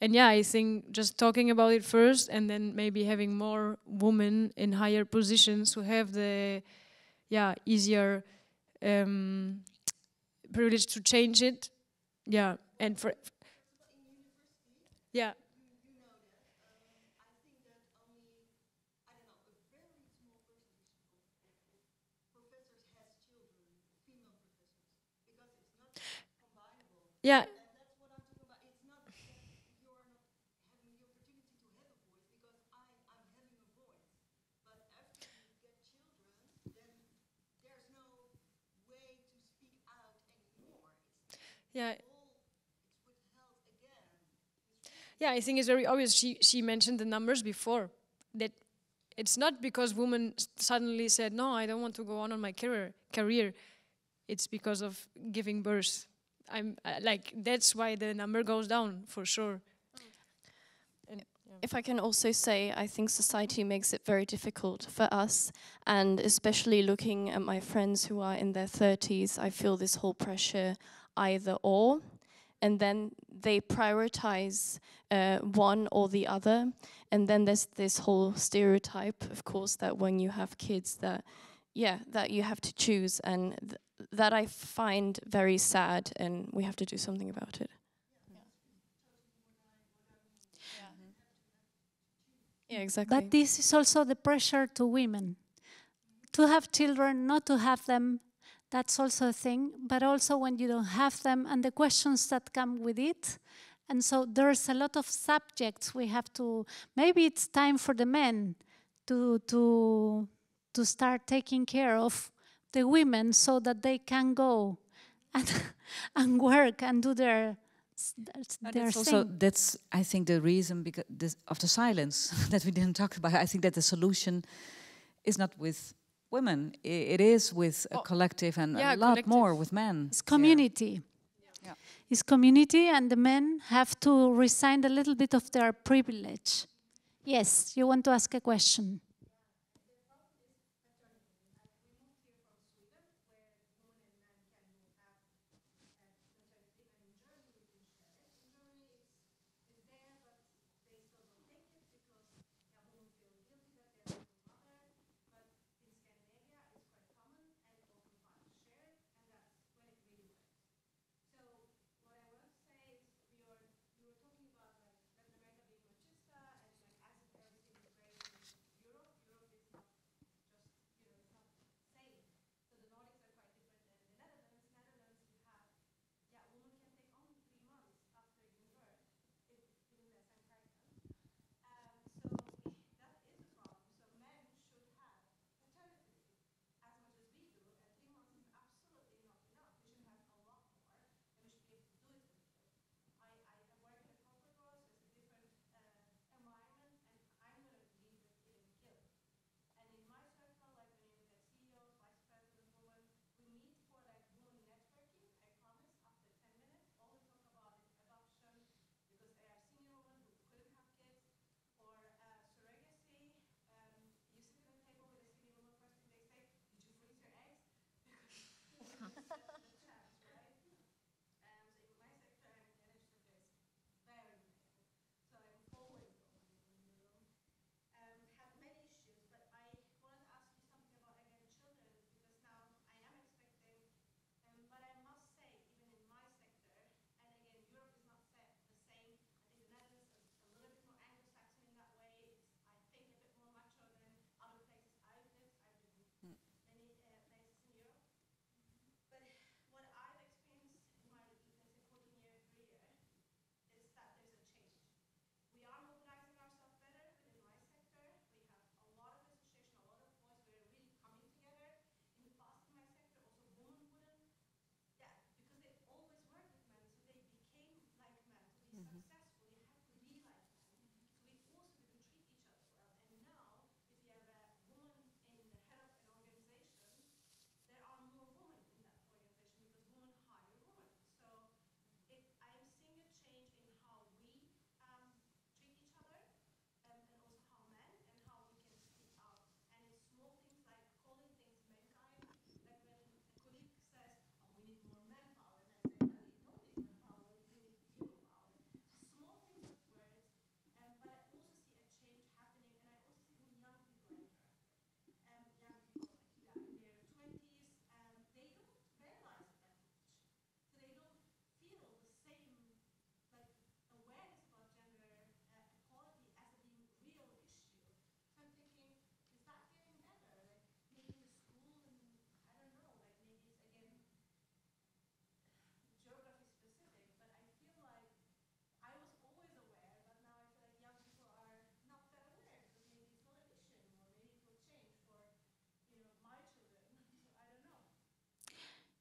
And yeah, I think just talking about it first, and then maybe having more women in higher positions who have the easier privilege to change it. Yeah, and for yeah. Yeah. And that's what I'm talking about. It's not that you're not having the opportunity to have a voice, because I'm having a voice. But after you get children, then there's no way to speak out anymore. Yeah. It's withheld again. Yeah, I think it's very obvious. She mentioned the numbers before, that it's not because women suddenly said, no, I don't want to go on my career. It's because of giving birth. That's why the number goes down, for sure. And, If I can also say, I think society makes it very difficult for us, and especially looking at my friends who are in their 30s, I feel this whole pressure, either or, and then they prioritize one or the other, and then there's this whole stereotype, of course, that when you have kids, that you have to choose, and that I find very sad, and we have to do something about it. Yeah, exactly. But this is also the pressure to women. To have children, not to have them, that's also a thing. But also when you don't have them and the questions that come with it. And so there's a lot of subjects we have to, maybe it's time for the men to start taking care of the women so that they can go and work and do their that's I think the reason because of the silence that we didn't talk about. I think that the solution is not with women. It is with a collective and a lot more with men. It's community. Yeah. It's community, and the men have to resign a little bit of their privilege. Yes, you want to ask a question?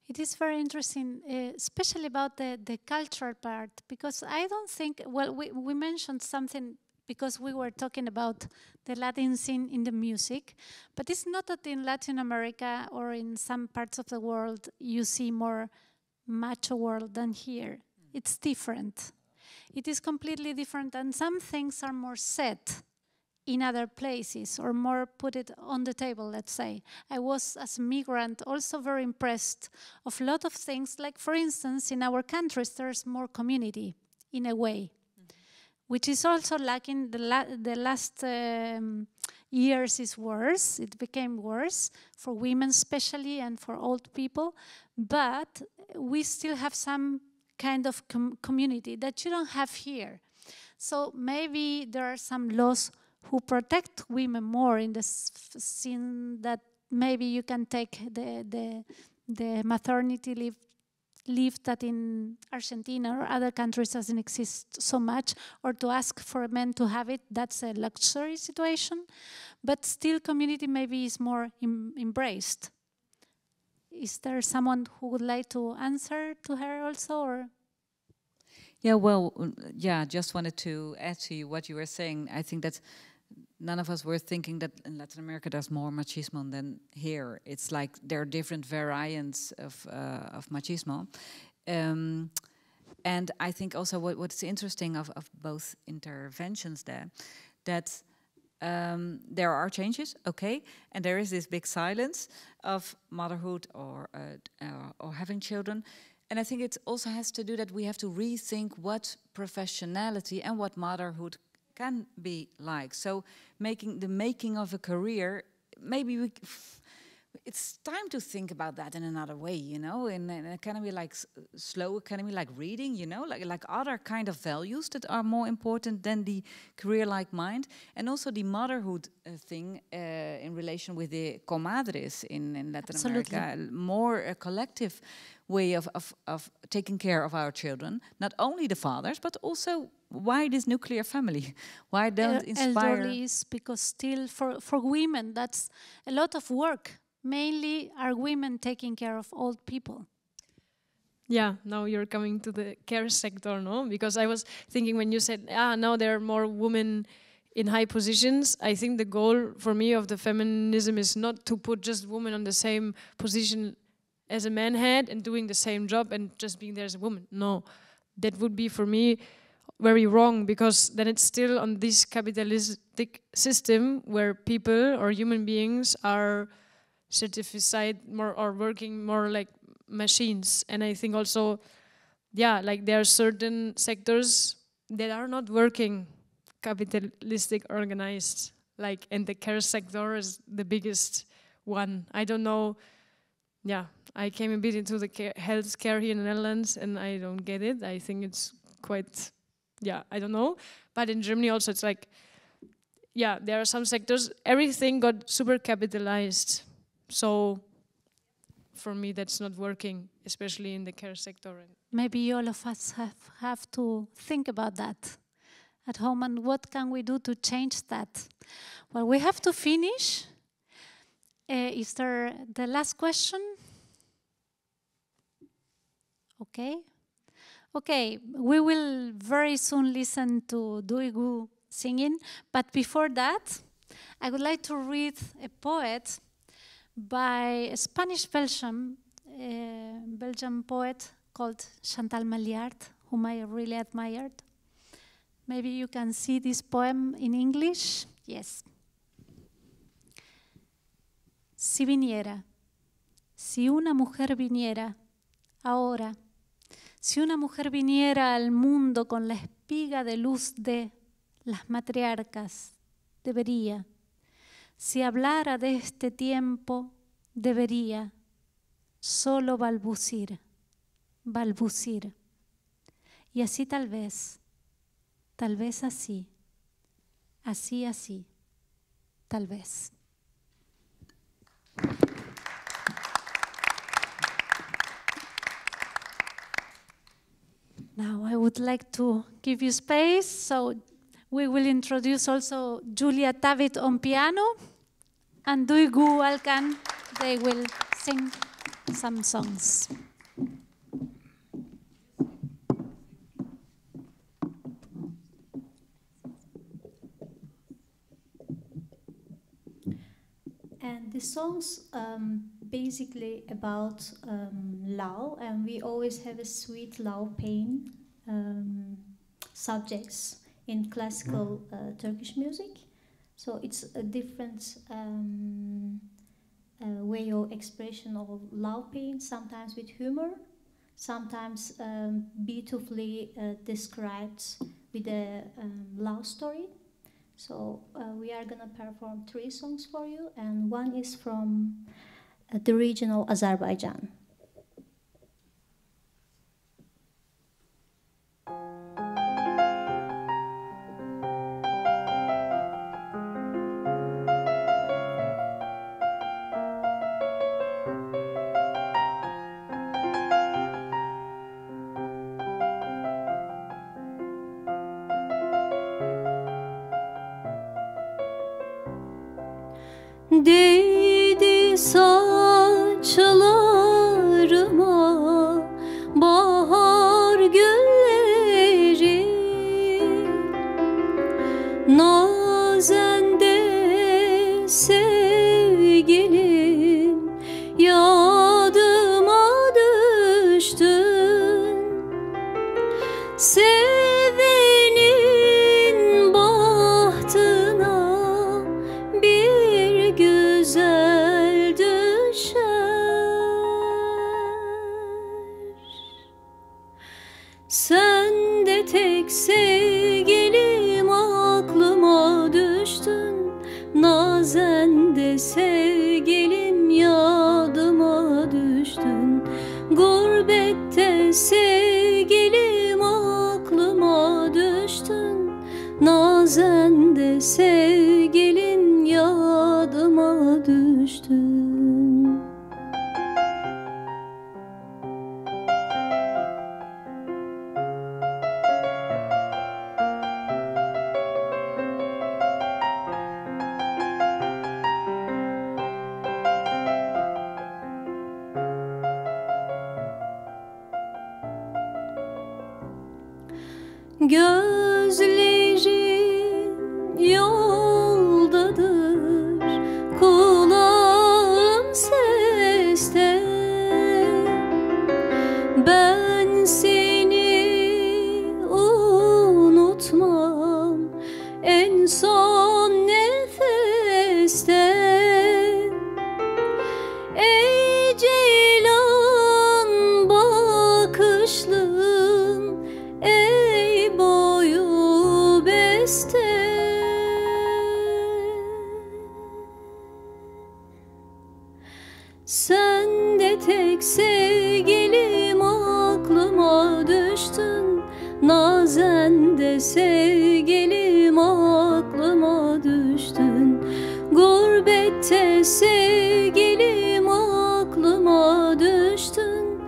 It is very interesting, especially about the cultural part, because I don't think, well, we mentioned something because we were talking about the Latin scene in the music, but it's not that in Latin America or in some parts of the world you see more macho world than here. It's different. It is completely different, and some things are more set in other places or more put it on the table, let's say. I was, as a migrant, also very impressed of a lot of things, like, for instance, in our countries, there's more community, in a way, which is also lacking. The last years is worse. It became worse for women especially and for old people, but we still have some kind of community that you don't have here. So maybe there are some laws who protect women more in the scene, that maybe you can take the maternity leave believe that in Argentina or other countries doesn't exist so much, or to ask for men to have it, that's a luxury situation. But still community maybe is more embraced. Is there someone who would like to answer to her also? Or? Yeah, well, yeah, just wanted to add to what you were saying. I think that none of us were thinking that in Latin America there's more machismo than here. It's like there are different variants of machismo. And I think also what's interesting of both interventions there, that there are changes, okay, and there is this big silence of motherhood or having children. And I think it also has to do that we have to rethink what professionality and what motherhood can be like. So making of a career, maybe it's time to think about that in another way, you know, in an academy like slow academy, like reading, you know, like other kind of values that are more important than the career-like mind. And also the motherhood thing in relation with the comadres in Latin Absolutely. America, more a collective way of taking care of our children, not only the fathers, but also why this nuclear family? Why don't inspire? Elderlies, because still for women, that's a lot of work. Mainly are women taking care of old people. Yeah, now you're coming to the care sector, no? Because I was thinking when you said, now there are more women in high positions, I think the goal for me of the feminism is not to put just women on the same position as a man had and doing the same job and just being there as a woman. No, that would be for me very wrong, because then it's still on this capitalistic system where people or human beings are certified more or working more like machines. And I think also, yeah, like there are certain sectors that are not working capitalistic organized, like, and the care sector is the biggest one. I don't know, yeah, I came a bit into the healthcare here in the Netherlands and I don't get it. I think it's quite, yeah, I don't know. But in Germany also it's like, yeah, there are some sectors, everything got super capitalized. So for me, that's not working, especially in the care sector. Maybe all of us have to think about that at home, and what can we do to change that? Well, we have to finish. Is there the last question? Okay. Okay, we will very soon listen to Duigu singing, but before that, I would like to read a poet by a Spanish-Belgian Belgian poet called Chantal Maillard, whom I really admired. Maybe you can see this poem in English. Yes. Si viniera, si una mujer viniera, ahora, si una mujer viniera al mundo con la espiga de luz de las matriarcas, debería. Si hablara de este tiempo, debería solo balbucir, balbucir. Y así tal vez así, así, tal vez. Now I would like to give you space, so we will introduce also Julia Tavit on piano and Duigu Alkan. They will sing some songs. And the songs basically about love, and we always have a sweet love pain subjects in classical Turkish music. So it's a different way of expression of love pain, sometimes with humor, sometimes beautifully described with a love story. So we are gonna perform 3 songs for you, and one is from the region of Azerbaijan. Değdi saçlarıma bahar gülleri, nazen de sevgilim yadıma düştün. Sevenin bahtına bir güzel düşer. Sen de tek sevgilim aklıma düştün. Nazen de sevgilim yadıma düştün. Gurbette sevgilim aklıma düştün. Nazen de sevgilin yadıma düştün. Gözlerim yoldadır, kulağım seste. Ben seni unutmam en son nefeste. Ey ceylan bakışlım, ey boyu beste. Sen de tek sevgilim aklıma düştün. Nazen de sevgilim aklıma düştün. Gurbette sevgilim aklıma düştün.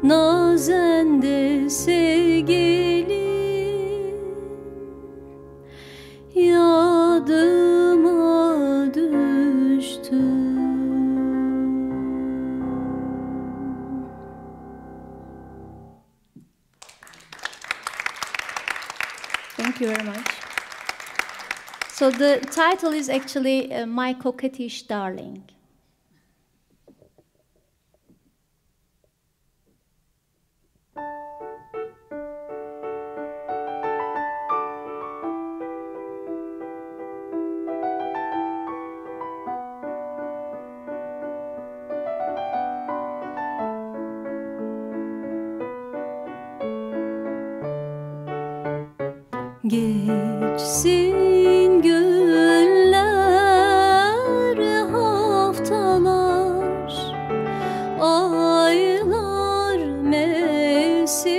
Nazen de sevgilim yadıma düştün. Thank you very much. So the title is actually My Coquettish Darling. Geçsin günler, haftalar, aylar, mevsimler,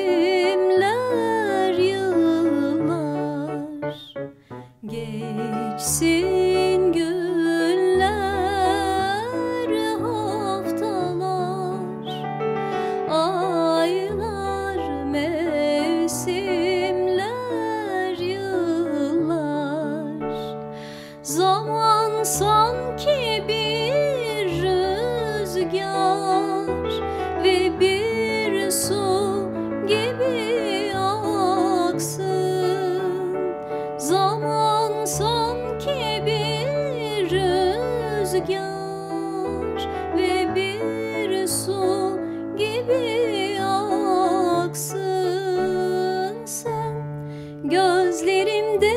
yıllar. Geçsin günler, haftalar, aylar, mevsimler, yıllar. Zaman sanki bir rüzgar ve bir su gibi aksın. Zaman sanki bir rüzgar ve bir su gibi aksın. Sen gözlerimde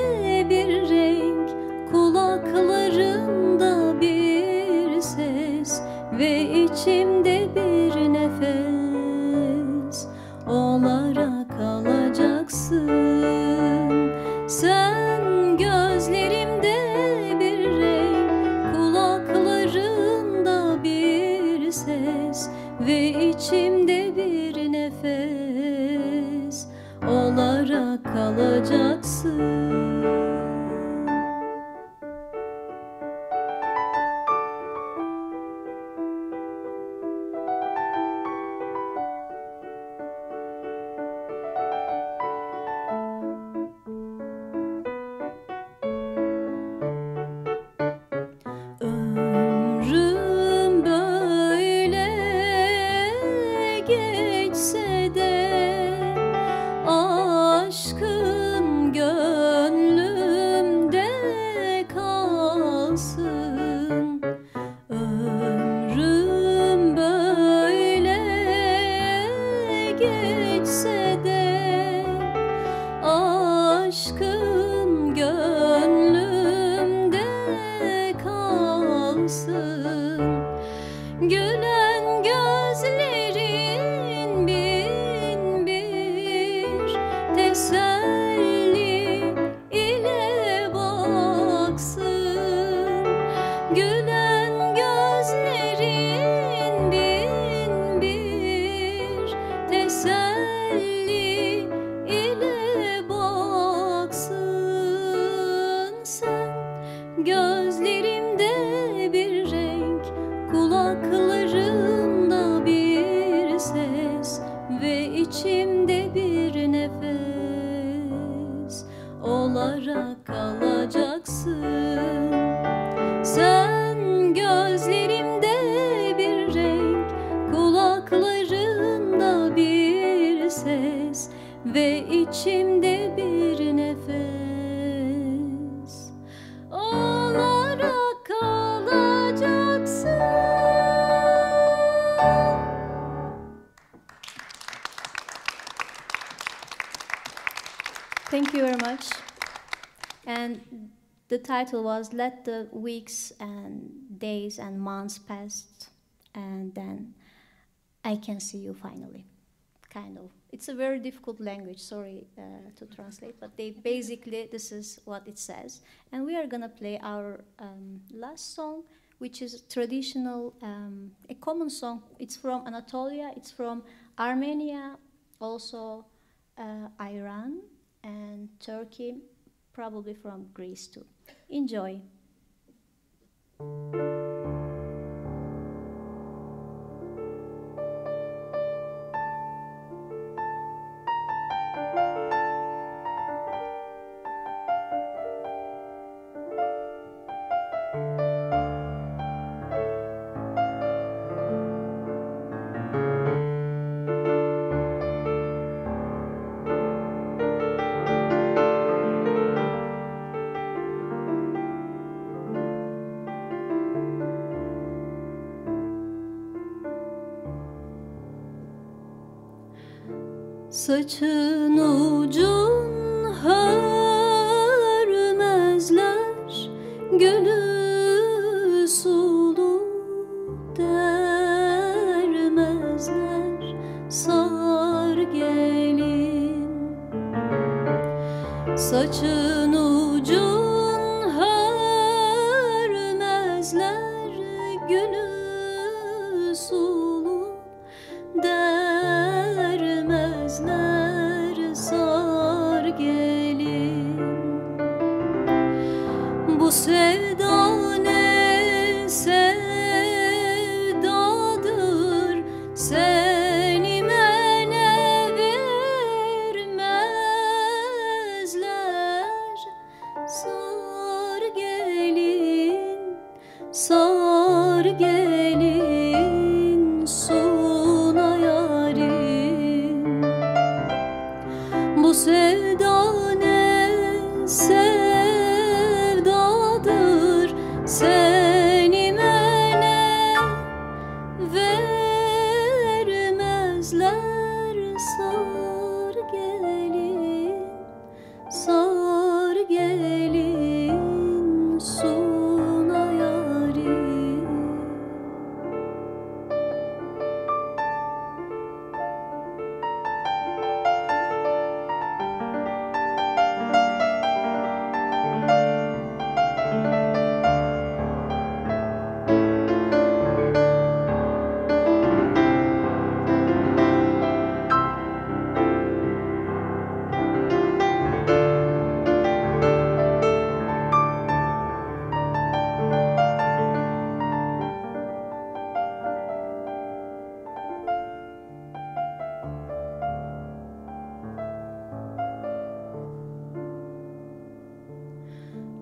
bir renk, kulaklarımda bir ses ve içimde bir nefes olarak kalacaksın. Sen gözlerimde bir renk, kulaklarımda bir ses ve içimde bir içimde bir nefes olarak kalacaksın. Thank you very much. And the title was Let the Weeks and Days and Months Pass, and then I can see you finally. Kind of. It's a very difficult language, sorry to translate, but basically this is what it says. And we are gonna play our last song, which is traditional, a common song. It's from Anatolia, it's from Armenia, also Iran and Turkey, probably from Greece too. Enjoy. Saçın ucun hörmezler, gülü sulu dermezler, sar gelin. Saçın ucun hörmezler, gülü sulu dermezler, sar gelin. Bu sevda ne sevdadır, seni mene vermezler. Sar gelin, sar gelin, suna yarim. Bu sevda ne sevdadır, seni mene vermezler. Sar gelin, sar gelin, suna yarim.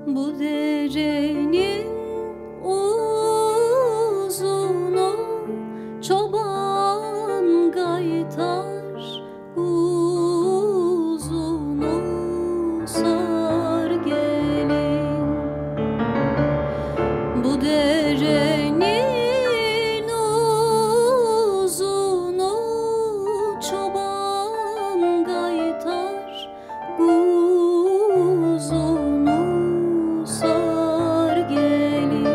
Bu derenin uzunu çoban gaytar, uzunu sar gelin. Bu derenin uzunu çoban gaytar, uzunu sar gelin.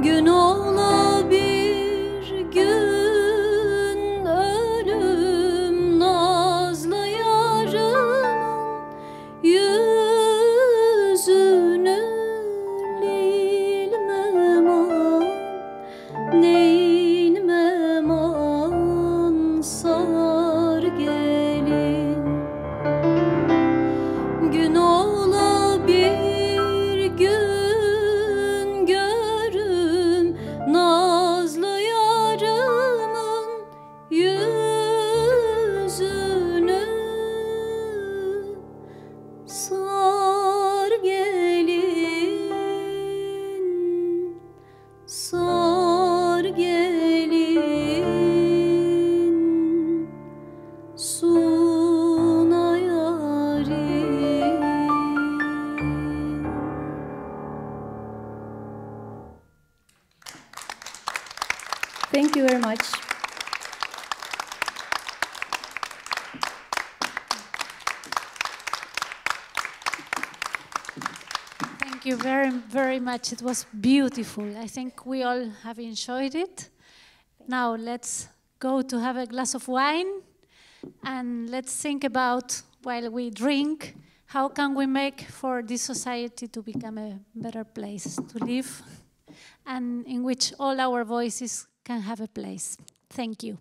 Gün ola bir gün ölüm nazlı yarımın yüzünü lilme Thank you very much. Thank you very, very much. It was beautiful. I think we all have enjoyed it. Now let's go to have a glass of wine and let's think about, while we drink, how can we make for this society to become a better place to live and in which all our voices can have a place. Thank you.